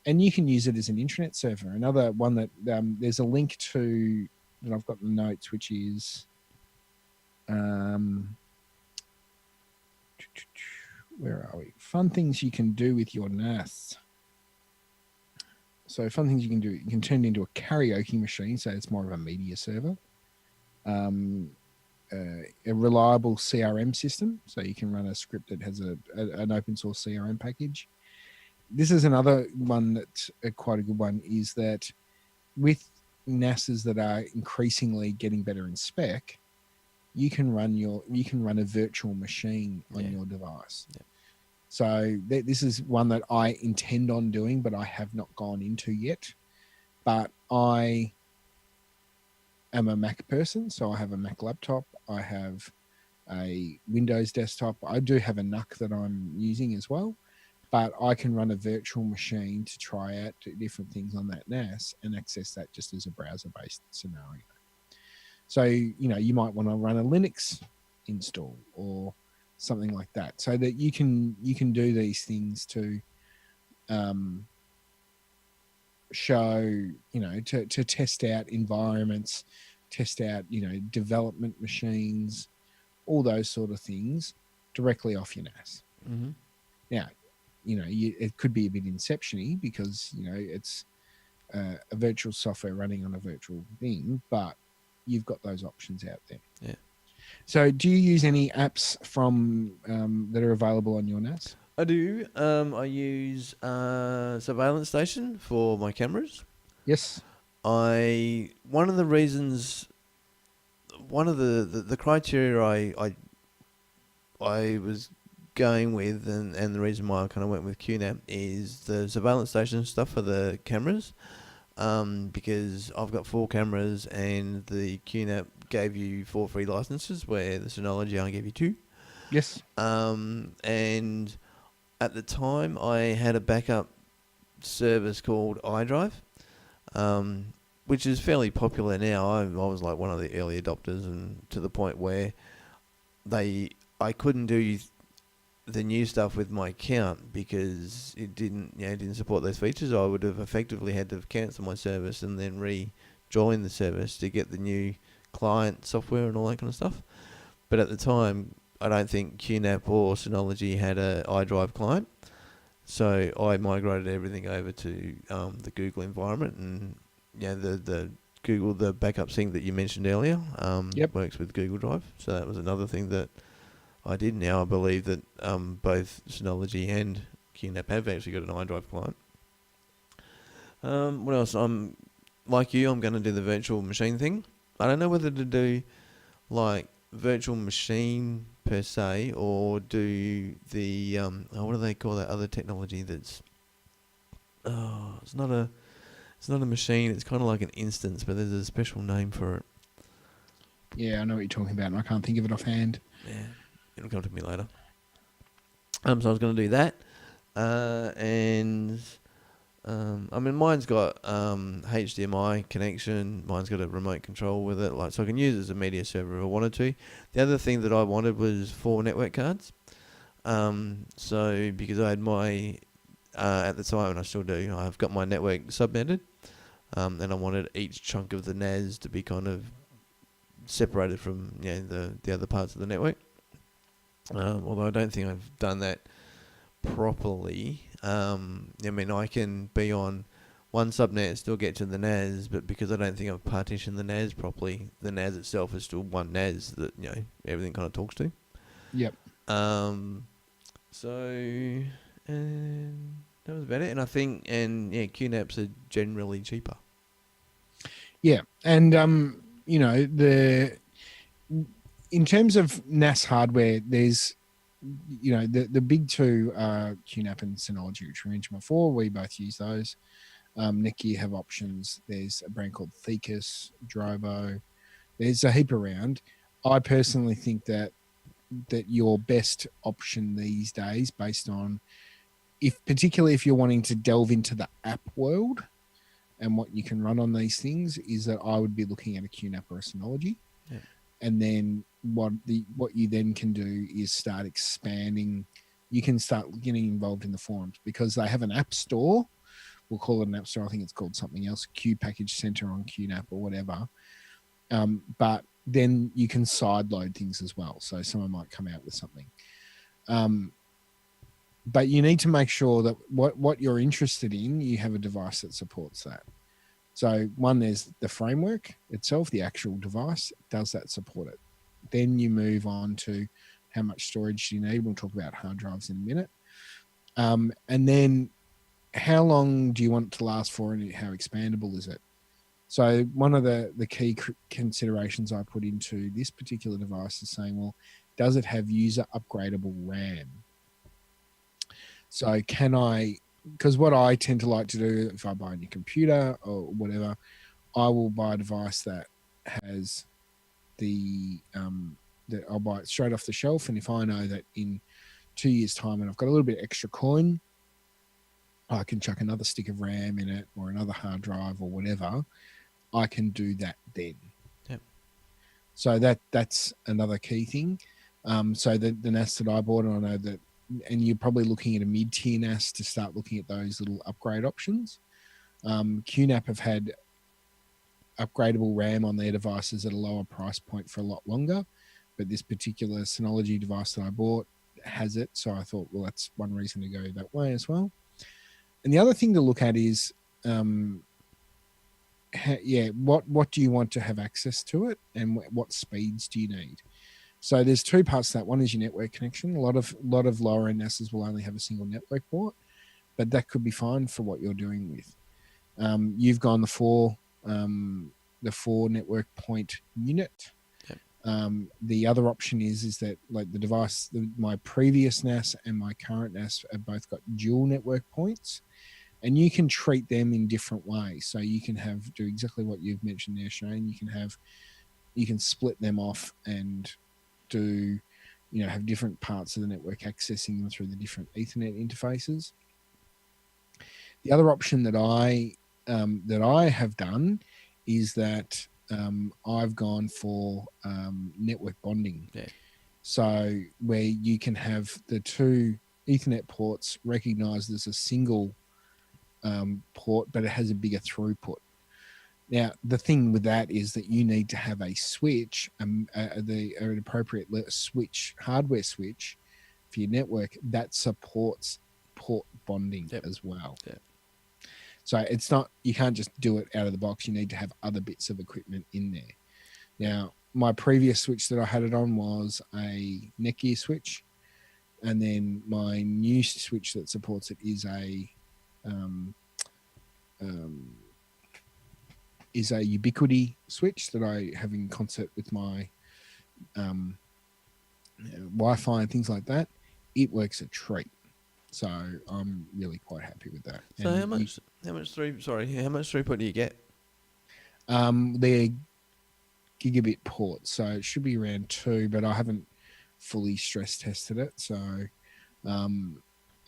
And you can use it as an intranet server. Another one that there's a link to that I've got in the notes, which is where are we? Fun things you can do with your NAS. So fun things you can do. You can turn it into a karaoke machine, so it's more of a media server. A reliable CRM system, so you can run a script that has an open source CRM package. This is another one that's quite a good one, is that with NASs that are increasingly getting better in spec, you can run a virtual machine on your device. Yeah. So this is one that I intend on doing, but I have not gone into yet. But I am a Mac person, so I have a Mac laptop. I have a Windows desktop. I do have a NUC that I'm using as well, but I can run a virtual machine to try out different things on that NAS and access that just as a browser-based scenario. So, you might want to run a Linux install or something like that, so that you can do these things to show, to test out environments, test out, development machines, all those sort of things directly off your NAS. Mm-hmm. Now, it could be a bit inception-y because, it's a virtual software running on a virtual thing, but you've got those options out there. Yeah. So do you use any apps from that are available on your NAS? I do. I use Surveillance Station for my cameras. Yes. One of the reasons, one of the criteria I was going with, and the reason why I kind of went with QNAP is the Surveillance Station stuff for the cameras. Because I've got 4 cameras and the QNAP gave you 4 free licenses, where the Synology only gave you 2. Yes. And at the time, I had a backup service called iDrive, which is fairly popular now. I was like one of the early adopters, and to the point where I couldn't do the new stuff with my account because it didn't support those features. I would have effectively had to cancel my service and then rejoin the service to get the new client software and all that kind of stuff. But at the time, I don't think QNAP or Synology had a iDrive client, so I migrated everything over to the Google environment, and the Google, the backup thing that you mentioned earlier, works with Google Drive. So that was another thing that I did. Now I believe that both Synology and QNAP have actually got an iDrive client. What else? Like you, I'm going to do the virtual machine thing. I don't know whether to do like virtual machine per se, or do the what do they call that other technology that's it's not a machine, it's kind of like an instance, but there's a special name for it. Yeah, I know what you're talking about, and I can't think of it offhand. Yeah, it'll come to me later. So I was going to do that, and I mean, mine's got HDMI connection. Mine's got a remote control with it, so I can use it as a media server if I wanted to. The other thing that I wanted was 4 network cards. So because I had my at the time, and I still do, I've got my network subnetted, and I wanted each chunk of the NAS to be kind of separated from the other parts of the network. Although I don't think I've done that properly. I mean, I can be on one subnet and still get to the NAS, but because I don't think I've partitioned the NAS properly, the NAS itself is still one NAS that everything kind of talks to. Yep. So that was about it. And I think QNAPs are generally cheaper. Yeah, and in terms of NAS hardware, there's the big 2 are QNAP and Synology, which we mentioned before. We both use those. Netgear have options. There's a brand called Thecus, Drobo. There's a heap around. I personally think that your best option these days, based on particularly if you're wanting to delve into the app world and what you can run on these things, is that I would be looking at a QNAP or a Synology. Yeah. And then what you then can do is start expanding. You can start getting involved in the forums, because they have an app store. We'll call it an app store. I think it's called something else, Q Package Center on QNAP or whatever. But then you can sideload things as well. So someone might come out with something. But you need to make sure that what you're interested in, you have a device that supports that. So one, there's the framework itself, the actual device, does that support it? Then you move on to how much storage do you need. We'll talk about hard drives in a minute. And then how long do you want it to last for, and how expandable is it? So one of the key considerations I put into this particular device is saying, well, does it have user upgradable RAM? So because what I tend to like to do, if I buy a new computer or whatever, I will buy a device that has that I'll buy it straight off the shelf, and if I know that in 2 years' time and I've got a little bit of extra coin, I can chuck another stick of RAM in it or another hard drive or whatever. I can do that then. Yep. So that's another key thing. So the NAS that I bought, and I know that, and you're probably looking at a mid-tier NAS to start looking at those little upgrade options. QNAP have had upgradable RAM on their devices at a lower price point for a lot longer, but this particular Synology device that I bought has it. So I thought, well, that's one reason to go that way as well. And the other thing to look at is, what do you want to have access to it, and what speeds do you need? So there's two parts to that. One is your network connection. A lot of lower end NASs will only have a single network port, but that could be fine for what you're doing with. You've gone the four network point unit. Yep. The other option is that, like, the device, my previous NAS and my current NAS have both got dual network points, and you can treat them in different ways. So you can do exactly what you've mentioned there, Shayne. You can split them off and do, have different parts of the network accessing them through the different Ethernet interfaces. The other option that I have done is that I've gone for network bonding. Yeah. So where you can have the two Ethernet ports recognized as a single port, but it has a bigger throughput. Now, the thing with that is that you need to have a switch, an appropriate hardware switch for your network that supports port bonding as well. Yep. So it's not, you can't just do it out of the box. You need to have other bits of equipment in there. Now, my previous switch that I had it on was a Netgear switch, and then my new switch that supports it is a Ubiquiti switch that I have in concert with my Wi-Fi and things like that. It works a treat. So I'm really quite happy with that. So how much throughput do you get? They're gigabit ports, so it should be around 2, but I haven't fully stress tested it. So,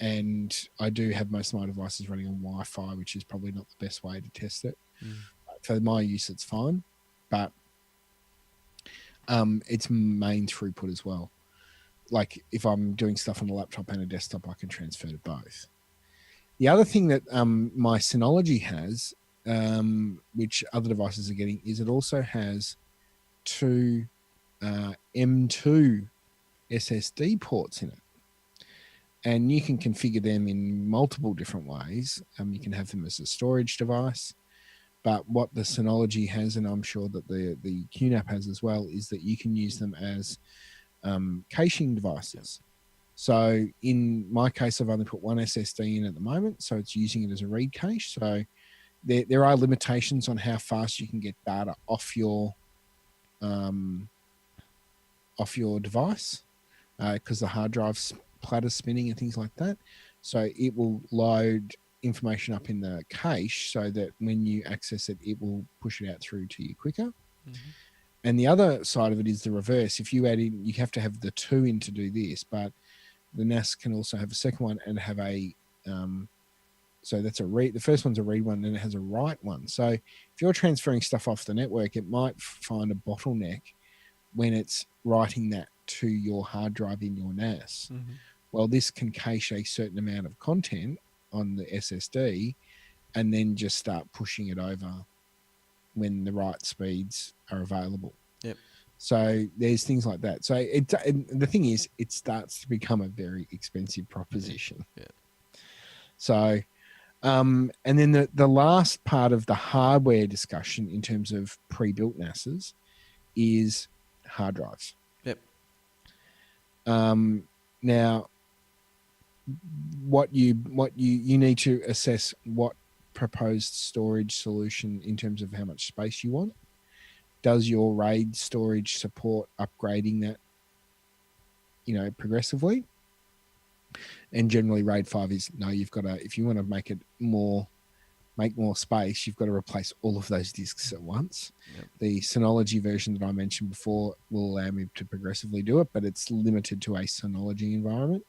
and I do have most of my devices running on Wi-Fi, which is probably not the best way to test it. For my use, it's fine, but it's main throughput as well. Like, if I'm doing stuff on a laptop and a desktop, I can transfer to both. The other thing that my Synology has, which other devices are getting, is it also has 2 M2 SSD ports in it. And you can configure them in multiple different ways. You can have them as a storage device. But what the Synology has, and I'm sure that the QNAP has as well, is that you can use them as caching devices. So in my case, I've only put one SSD in at the moment, so it's using it as a read cache. So there are limitations on how fast you can get data off your device, because the hard drive's platter spinning and things like that. So it will load information up in the cache so that when you access it, it will push it out through to you quicker. And the other side of it is the reverse. If you add in, you have to have the 2 in to do this, but the NAS can also have a second one and have a so that's a read. The first one's a read one, and it has a write one. So if you're transferring stuff off the network, it might find a bottleneck when it's writing that to your hard drive in your NAS. Well, this can cache a certain amount of content on the SSD and then just start pushing it over when the right speeds are available. Yep. So there's things like that. So the thing is, it starts to become a very expensive proposition. Yeah. So, and then the last part of the hardware discussion in terms of pre-built NASs is hard drives. Yep. Now, what you need to assess what proposed storage solution in terms of how much space you want. Does your RAID storage support upgrading that, progressively? And generally RAID 5 is no, you've got to, if you want to make it more make more space, you've got to replace all of those discs at once. Yep. The Synology version that I mentioned before will allow me to progressively do it, but it's limited to a Synology environment.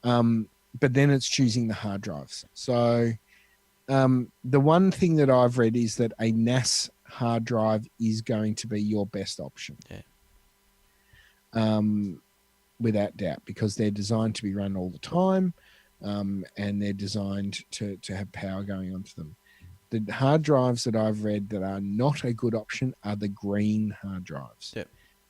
But then it's choosing the hard drives. So the one thing that I've read is that a NAS hard drive is going to be your best option. Yeah. Without doubt, because they're designed to be run all the time, and they're designed to have power going onto them. The hard drives that I've read that are not a good option are the green hard drives. Yep.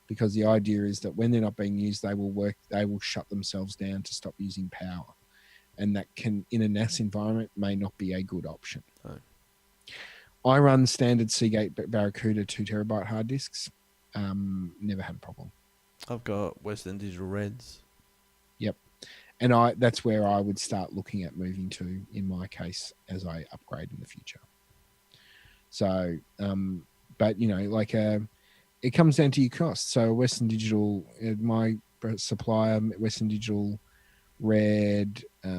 Because the idea is that when they're not being used, they will shut themselves down to stop using power. And that can, in a NAS environment, may not be a good option. Oh. I run standard Seagate Barracuda 2 terabyte hard disks. Never had a problem. I've got Western Digital Reds. Yep. And that's where I would start looking at moving to, in my case, as I upgrade in the future. So, but, it comes down to your cost. So Western Digital, my supplier, Western Digital Red, 2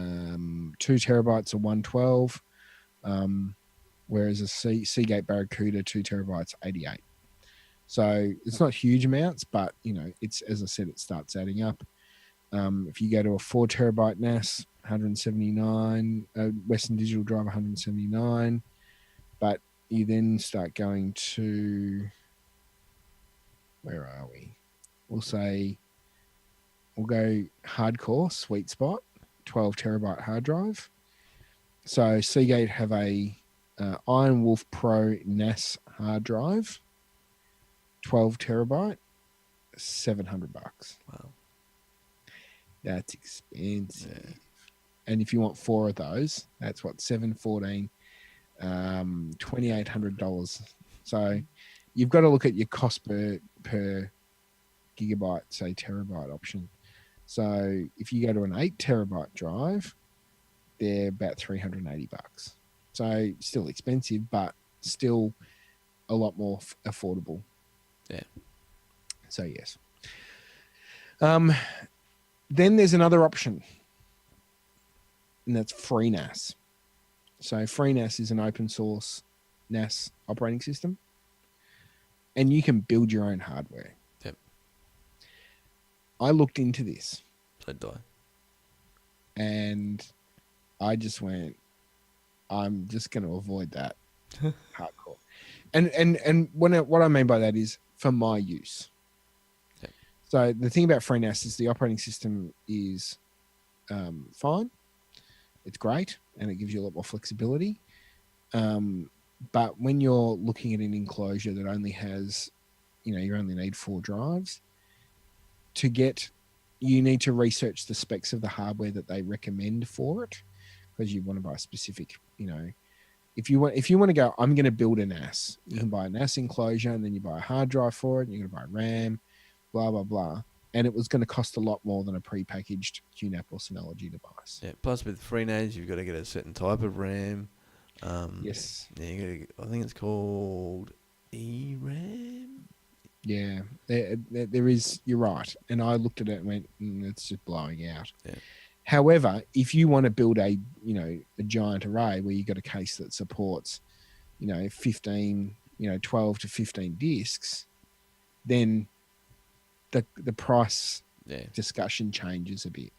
terabytes are 112, whereas a Seagate Barracuda 2 terabytes 88. So it's not huge amounts, but it's, as I said, it starts adding up. If you go to a 4 terabyte NAS, 179, Western Digital drive 179, but you then start going to, where are we? We'll go hardcore sweet spot, 12 terabyte hard drive. So Seagate have a Iron Wolf Pro NAS hard drive, 12 terabyte, $700. Wow. That's expensive. Yeah. And if you want 4 of those, that's what, 714, $2,800. So you've got to look at your cost per gigabyte, say terabyte option. So if you go to an 8 terabyte drive, they're about $380. So still expensive, but still a lot more affordable. Yeah. So yes. Then there's another option, and that's Freenas. So Freenas is an open source NAS operating system, and you can build your own hardware. Yep. I looked into this. So do I. And I just went, I'm just going to avoid that hardcore. And what I mean by that is for my use. Yep. So the thing about FreeNAS is the operating system is fine. It's great, and it gives you a lot more flexibility. But when you're looking at an enclosure that only has, you only need 4 drives, you need to research the specs of the hardware that they recommend for it, because you want to buy a specific, if you want to go, I'm going to build a NAS, you can buy a NAS enclosure, and then you buy a hard drive for it, and you're going to buy RAM, blah, blah, blah. And it was going to cost a lot more than a prepackaged QNAP or Synology device. Yeah. Plus with Freenas, you've got to get a certain type of RAM. Yes. Yeah, I think it's called ERAM. Yeah, there is. You're right. And I looked at it and went, it's just blowing out. Yeah. However, if you want to build a giant array where you've got a case that supports, 15, 12 to 15 disks, then the price discussion changes a bit.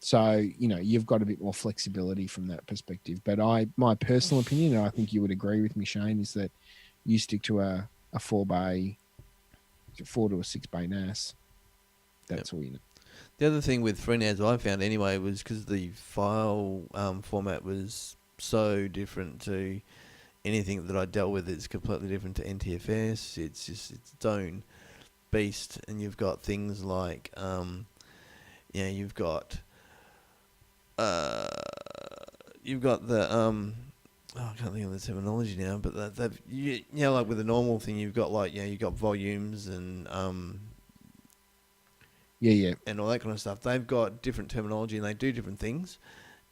So, you've got a bit more flexibility from that perspective. But my personal opinion, and I think you would agree with me, Shayne, is that you stick to a 4 to a 6 bay NAS. That's all you know. The other thing with Freenas I found anyway was because the file format was so different to anything that I dealt with. It's completely different to NTFS. It's just its own beast. And you've got things like, you've got the I can't think of the terminology now, but like with the normal thing, you've got you've got volumes and and all that kind of stuff. They've got different terminology and they do different things.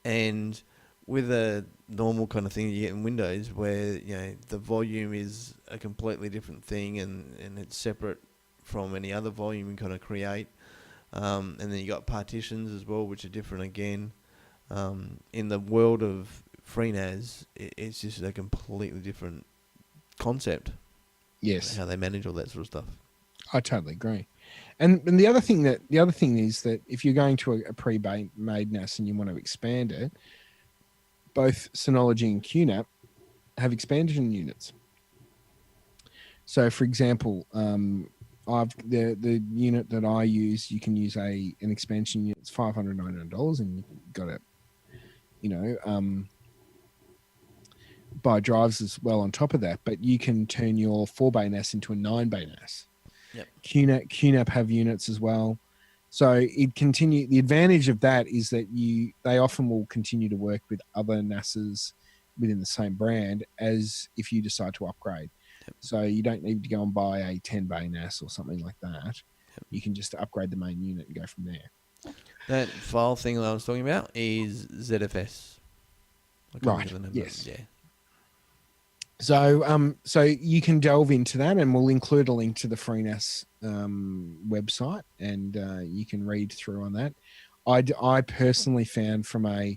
And with a normal kind of thing you get in Windows, where the volume is a completely different thing and it's separate from any other volume you kind of create. And then you got partitions as well, which are different again. In the world of Freenas, it's just a completely different concept. Yes, How they manage all that sort of stuff. I totally agree. And the other thing is that if you're going to a pre-made NAS and you want to expand it, both Synology and QNAP have expansion units. So, for example, I've the unit that I use, you can use an expansion unit. It's $599, and you've got it. Buy drives as well on top of that. But you can turn your 4-bay NAS into a 9-bay NAS. Yep. QNAP have units as well. So the advantage of that is that they often will continue to work with other NASs within the same brand as if you decide to upgrade. Yep. So you don't need to go and buy a 10-bay NAS or something like that. Yep. You can just upgrade the main unit and go from there. That file thing that I was talking about is ZFS. Right. Yes. Yeah. So you can delve into that, and we'll include a link to the Freenas website, and you can read through on that. I personally found from I'm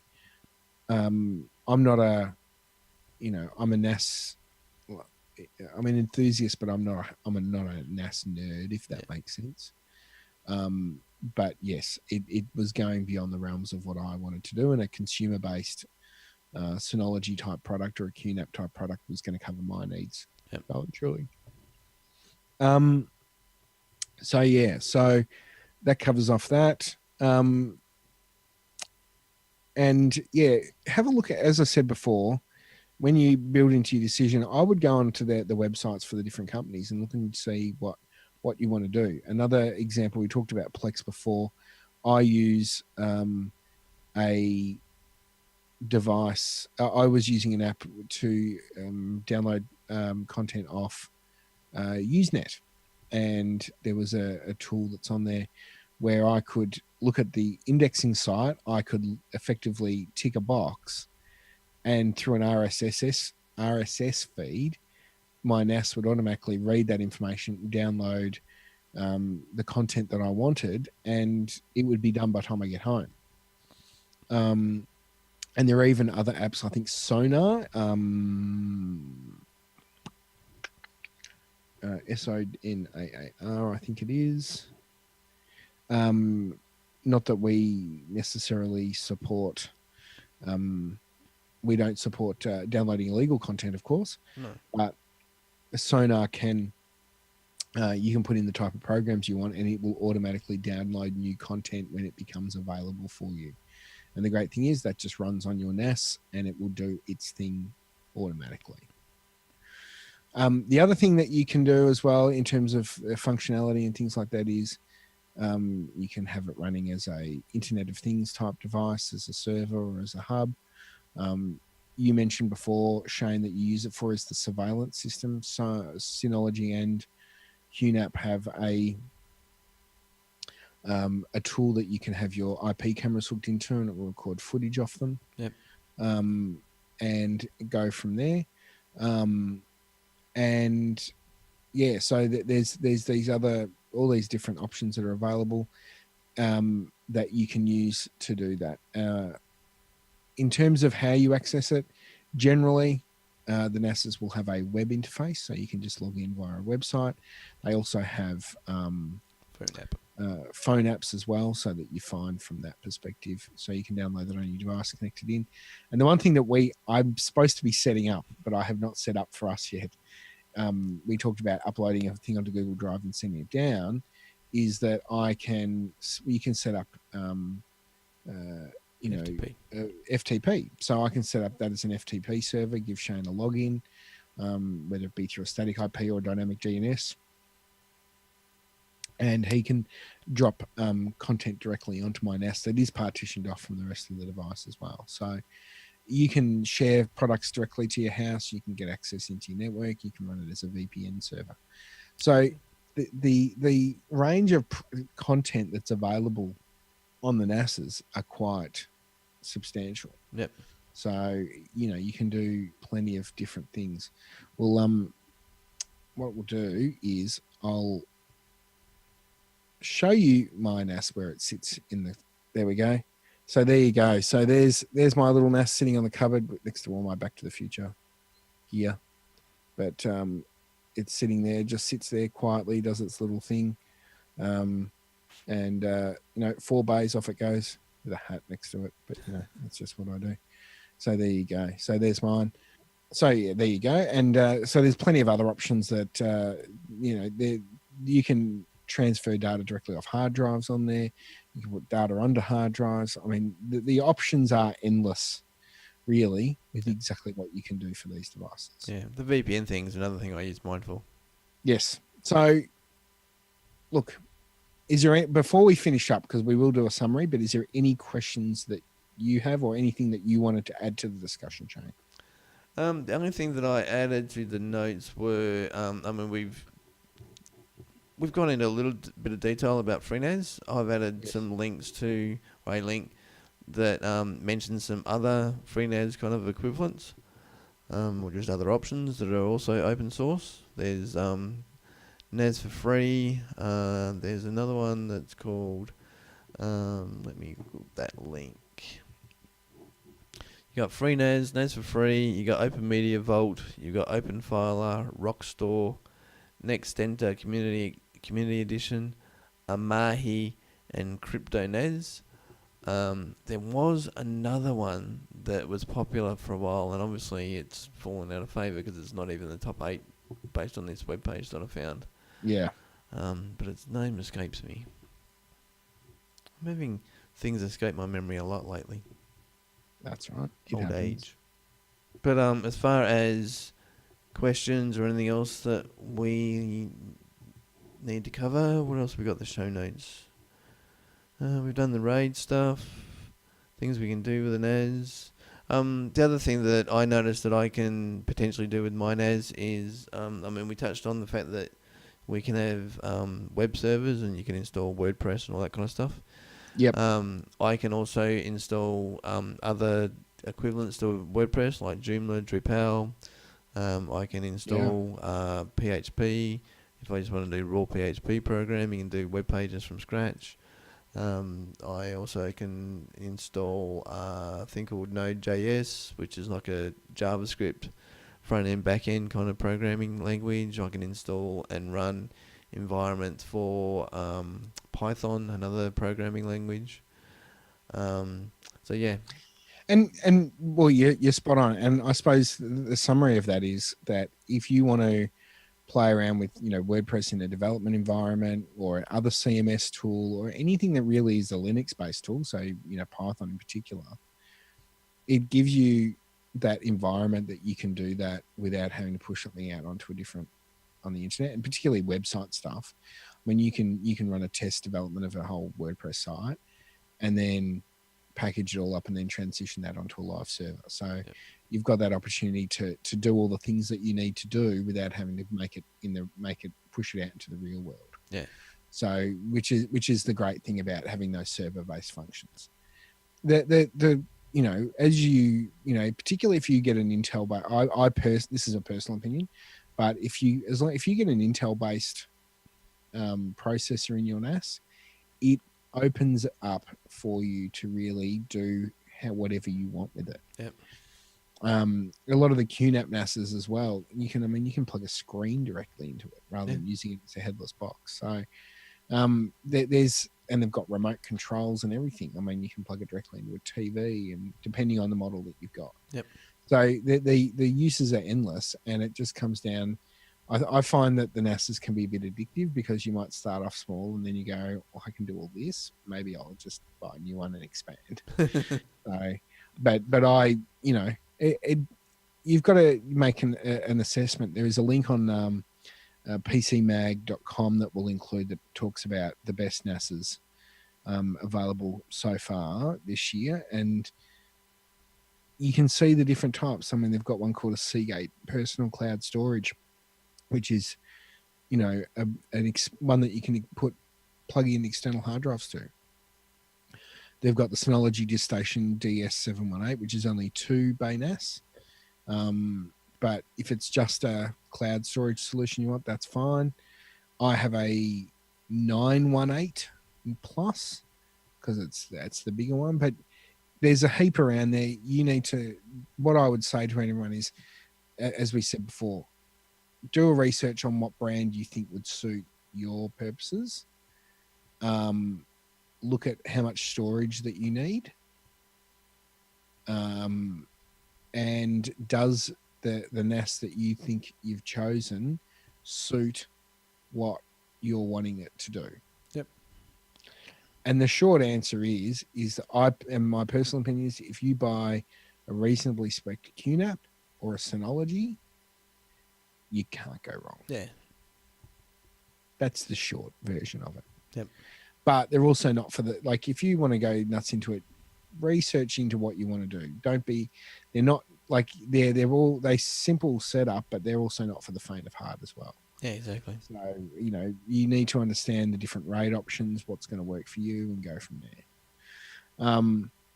not a, I'm a NAS, I'm an enthusiast, but I'm not a NAS nerd, if that makes sense. But yes, it was going beyond the realms of what I wanted to do, and a consumer-based Synology type product or a QNAP type product was going to cover my needs. Yep. Oh, truly. So that covers off that. And yeah, have a look at, as I said before, when you build into your decision, I would go onto the websites for the different companies and look and see what you want to do. Another example, we talked about Plex before. I use a device. I was using an app to download content off Usenet, and there was a tool that's on there where I could look at the indexing site. I could effectively tick a box, and through an RSS feed, my NAS would automatically read that information, download the content that I wanted, and it would be done by the time I get home. And there are even other apps. I think Sonar, SONAAR, I think it is. Not that we necessarily support. We don't support downloading illegal content, of course. No. But Sonar can. You can put in the type of programs you want, and it will automatically download new content when it becomes available for you. And the great thing is that just runs on your NAS, and it will do its thing automatically. The other thing that you can do as well in terms of functionality and things like that is you can have it running as a Internet of Things type device, as a server or as a hub. You mentioned before, Shayne, that you use it for is the surveillance system. So Synology and QNAP have a tool that you can have your IP cameras hooked into, and it will record footage off them. Yep. And go from there. And yeah, so there's these all these different options that are available that you can use to do that. In terms of how you access it, generally the NASs will have a web interface, so you can just log in via a website. They also have phone apps as well, so that you find from that perspective. So you can download that on your device connected in. And the one thing that I'm supposed to be setting up, but I have not set up for us yet, we talked about uploading a thing onto Google Drive and sending it down, is that you can set up FTP. So I can set up that as an FTP server, give Shayne a login, whether it be through a static IP or a dynamic DNS, and he can drop content directly onto my NAS that is partitioned off from the rest of the device as well. So you can share products directly to your house. You can get access into your network. You can run it as a VPN server. So the range of content that's available on the NASs are quite substantial. Yep. So you can do plenty of different things. Well, what we'll do is I'll show you my NAS where it sits in the. There we go. So there you go. So there's my little NAS sitting on the cupboard next to all my Back to the Future gear. But it's sitting there, just sits there quietly, does its little thing. And 4 bays off it goes with a hat next to it. But that's just what I do. So there you go. So there's mine. So yeah, there you go. And so there's plenty of other options that you can transfer data directly off hard drives on there. You can put data under hard drives. I mean, the options are endless, really, with exactly what you can do for these devices. Yeah, the VPN thing is another thing I use mine for. Yes. So, look, before we finish up, because we will do a summary, but is there any questions that you have or anything that you wanted to add to the discussion, Shayne? The only thing that I added to the notes were, we've gone into a little bit of detail about Freenas. I've added some links to a link that mentions some other Freenas kind of equivalents, or just other options that are also open source. There's NAS for free. There's another one that's called, let me Google that link. You got Freenas, NAS for free. You got Open Media Vault. You got OpenFiler, Rockstore, Nextenter Community Edition, Amahi, and CryptoNAS. There was another one that was popular for a while, and obviously it's fallen out of favour because it's not even the top 8 based on this webpage that I found. Yeah. But its name escapes me. I'm having things escape my memory a lot lately. That's right. Old age. But as far as questions or anything else that we need to cover, what else we got the show notes? We've done the raid stuff, things we can do with the NAS. The other thing that I noticed that I can potentially do with my NAS is, we touched on the fact that we can have web servers and you can install WordPress and all that kind of stuff. Yep. I can also install other equivalents to WordPress like Joomla, Drupal. I can install PHP. If I just want to do raw PHP programming and do web pages from scratch. I also can install a thing called Node.js, which is like a JavaScript front-end, back-end kind of programming language. I can install and run environments for Python, another programming language. So yeah. And well, you're spot on. And I suppose the summary of that is that if you want to play around with WordPress in a development environment or other CMS tool or anything that really is a Linux-based tool, so Python in particular, it gives you that environment that you can do that without having to push something out on the internet, and particularly website stuff. I mean, you can run a test development of a whole WordPress site and then package it all up and then transition that onto a live server. So you've got that opportunity to do all the things that you need to do without having to push it out into the real world. Yeah. So which is the great thing about having those server-based functions. As you particularly if you get an Intel, this is a personal opinion, but if you get an Intel-based processor in your NAS, it opens up for you to really do whatever you want with it. Yep. A lot of the QNAP NASs as well, you can plug a screen directly into it rather than using it as a headless box. So they've got remote controls and everything. I mean, you can plug it directly into a TV, and depending on the model that you've got. Yep. So the uses are endless, and it just comes down. I find that the NASs can be a bit addictive because you might start off small and then you go, I can do all this. Maybe I'll just buy a new one and expand. So, but I, you've got to make an assessment. There is a link on PCMag.com that will include that talks about the best NASs available so far this year, and you can see the different types. I mean, they've got one called a Seagate Personal Cloud Storage, which is, one that you can plug in external hard drives to. They've got the Synology DiskStation DS718, which is only 2 bay NAS. But if it's just a cloud storage solution you want, that's fine. I have a 918 Plus because that's the bigger one. But there's a heap around there. You need to, what I would say to anyone is, as we said before, do a research on what brand you think would suit your purposes. Look at how much storage that you need. And does the NAS that you think you've chosen suit what you're wanting it to do? Yep. And the short answer is that and my personal opinion is, if you buy a reasonably spec QNAP or a Synology, you can't go wrong. Yeah. That's the short version of it. Yep. But they're also not for the, like, if you want to go nuts into it, research into what you want to do. They're not like they simple setup, but they're also not for the faint of heart as well. Yeah, exactly. So, you need to understand the different RAID options, what's going to work for you, and go from there.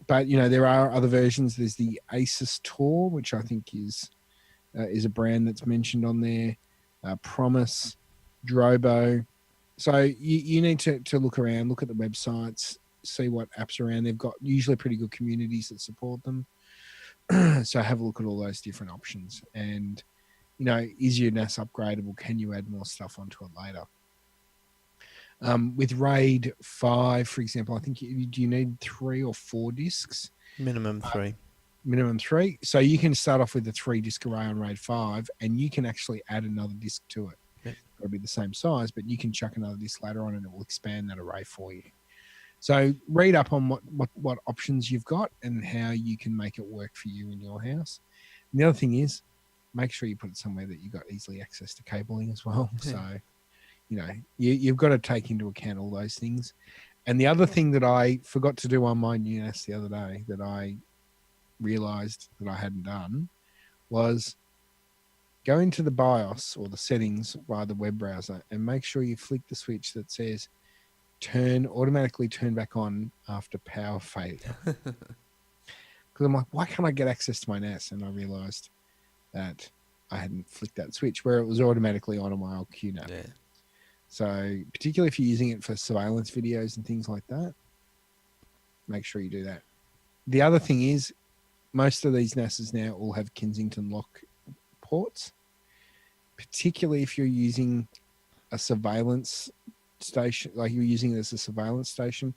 But there are other versions. There's the Asus Tor, which I think is a brand that's mentioned on there. Promise, Drobo. So you need to look around, look at the websites, see what apps are around. They've got usually pretty good communities that support them. So have a look at all those different options. And, is your NAS upgradable? Can you add more stuff onto it later? With RAID 5, for example, I think do you need 3 or 4 disks? Minimum 3. Minimum 3. So you can start off with a 3-disc array on RAID 5, and you can actually add another disc to it. Yep. It'll be the same size, but you can chuck another disc later on, and it will expand that array for you. So read up on what options you've got and how you can make it work for you in your house. And the other thing is, make sure you put it somewhere that you've got easily access to cabling as well. So, you've got to take into account all those things. And the other thing that I forgot to do on my new NAS the other day that I realized that I hadn't done was go into the BIOS or the settings via the web browser and make sure you flick the switch that says automatically turn back on after power failure. Because I'm like, why can't I get access to my NAS? And I realized that I hadn't flicked that switch where it was automatically on my old QNAP. Yeah. So particularly if you're using it for surveillance videos and things like that, make sure you do that. The other thing is, most of these NASs now all have Kensington lock ports, particularly if you're using a surveillance station, like you're using it as a surveillance station.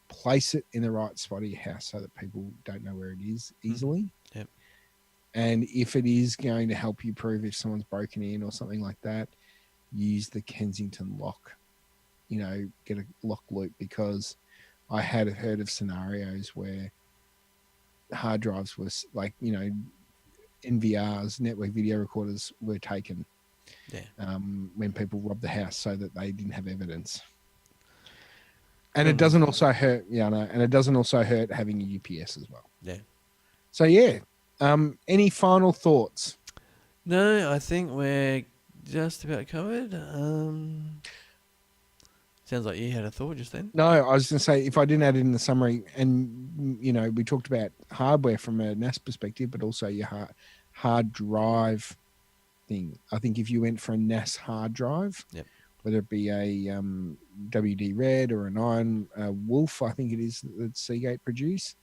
Place it in the right spot of your house so that people don't know where it is easily. Yep. And if it is going to help you prove if someone's broken in or something like that, use the Kensington lock. Get a lock loop, because I had heard of scenarios where hard drives was like, NVRs, network video recorders, were taken when people robbed the house so that they didn't have evidence. And it doesn't also hurt, and it doesn't also hurt having a UPS as well. Yeah. So, any final thoughts? No, I think we're just about covered. Sounds like you had a thought just then. No, I was going to say, if I didn't add it in the summary, and, we talked about hardware from a NAS perspective, but also your hard drive thing. I think if you went for a NAS hard drive, whether it be a WD Red or an Iron Wolf, I think it is that Seagate produce,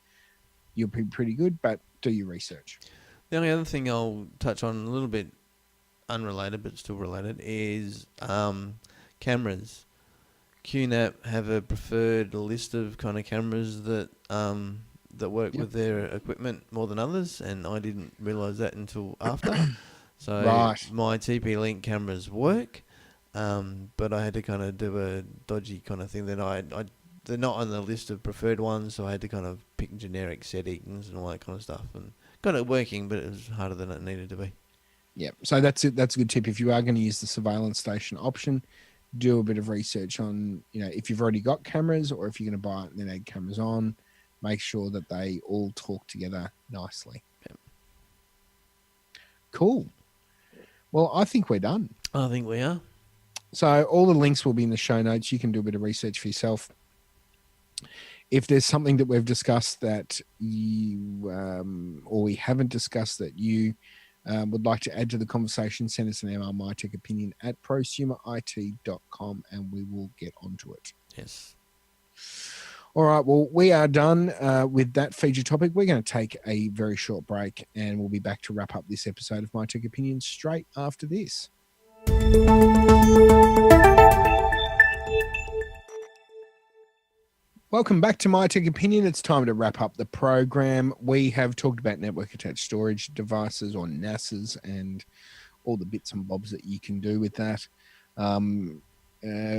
you'll be pretty good, but do your research. The only other thing I'll touch on, a little bit unrelated but still related, is cameras. QNAP have a preferred list of kind of cameras that work with their equipment more than others, and I didn't realise that until after. So my TP-Link cameras work, but I had to kind of do a dodgy kind of thing that they're not on the list of preferred ones, so I had to kind of pick generic settings and all that kind of stuff, and got it working, but it was harder than it needed to be. Yeah, so that's it. That's a good tip. If you are going to use the surveillance station option, do a bit of research on, if you've already got cameras, or if you're going to buy it and then add cameras on, make sure that they all talk together nicely. Yep. Cool. Well, I think we're done. I think we are. So all the links will be in the show notes. You can do a bit of research for yourself. If there's something that we've discussed that you or we haven't discussed that you would like to add to the conversation, send us an email, mytechopinion@prosumerit.com, and we will get onto it. Yes. All right, well, we are done with that feature topic. We're going to take a very short break, and we'll be back to wrap up this episode of My Tech Opinion straight after this. Welcome back to My Tech Opinion. It's time to wrap up the program. We have talked about network attached storage devices, or NASs, and all the bits and bobs that you can do with that.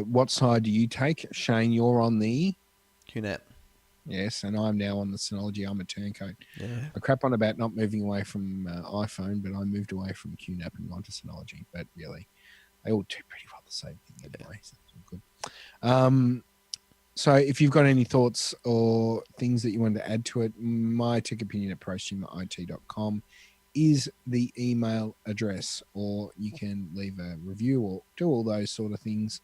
What side do you take? Shayne, you're on the QNAP. Yes, and I'm now on the Synology. I'm a turncoat. Yeah. I crap on about not moving away from iPhone, but I moved away from QNAP and gone to Synology. But really, they all do pretty well the same thing anyway. So it's all good. So if you've got any thoughts or things that you want to add to it, mytechopinion@prosumit.com is the email address, or you can leave a review or do all those sort of things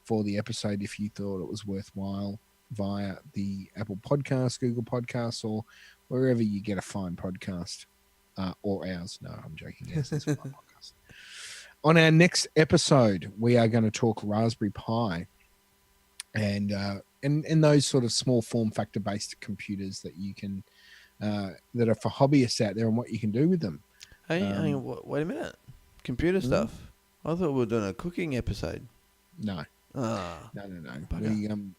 for the episode if you thought it was worthwhile via the Apple Podcasts, Google Podcasts, or wherever you get a fine podcast, or ours. No, I'm joking. Yes, that's my podcast. On our next episode, we are going to talk Raspberry Pi and those sort of small form factor based computers that you can that are for hobbyists out there and what you can do with them. Hey, hang on, wait a minute. Computer stuff. I thought we were doing a cooking episode. No. No. Bugger.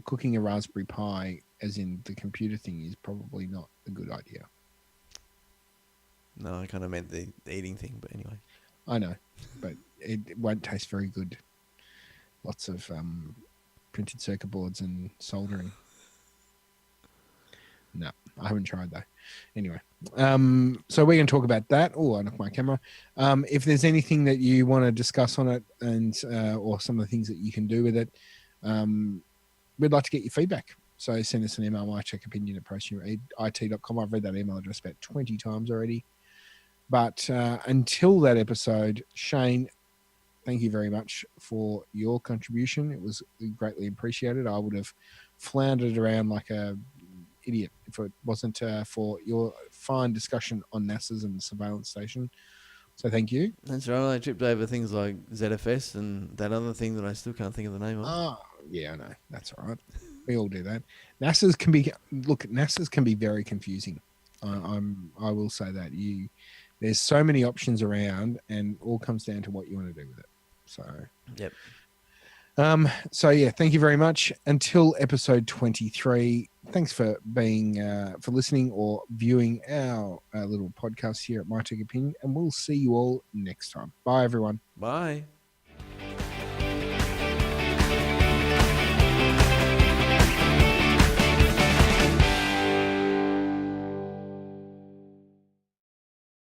Cooking a Raspberry Pi, as in the computer thing, is probably not a good idea. No, I kind of meant the eating thing, but anyway. I know, but it won't taste very good. Lots of printed circuit boards and soldering. No, I haven't tried though. Anyway, so we're going to talk about that. Oh, I knocked my camera. If there's anything that you want to discuss on it, and or some of the things that you can do with it, we'd like to get your feedback. So send us an email, mycheckopinion@prosumit.com. I've read that email address about 20 times already. But until that episode, Shayne, thank you very much for your contribution. It was greatly appreciated. I would have floundered around like a idiot if it wasn't for your fine discussion on NASA's and the surveillance station. So thank you. That's right. I tripped over things like ZFS and that other thing that I still can't think of the name of. Oh, yeah, I know. That's all right. We all do that. NASA's can be very confusing. I will say that. There's so many options around, and all comes down to what you want to do with it. So, yep. So yeah, thank you very much. Until episode 23, thanks for being for listening or viewing our little podcast here at My Tech Opinion, and we'll see you all next time. Bye, everyone. Bye.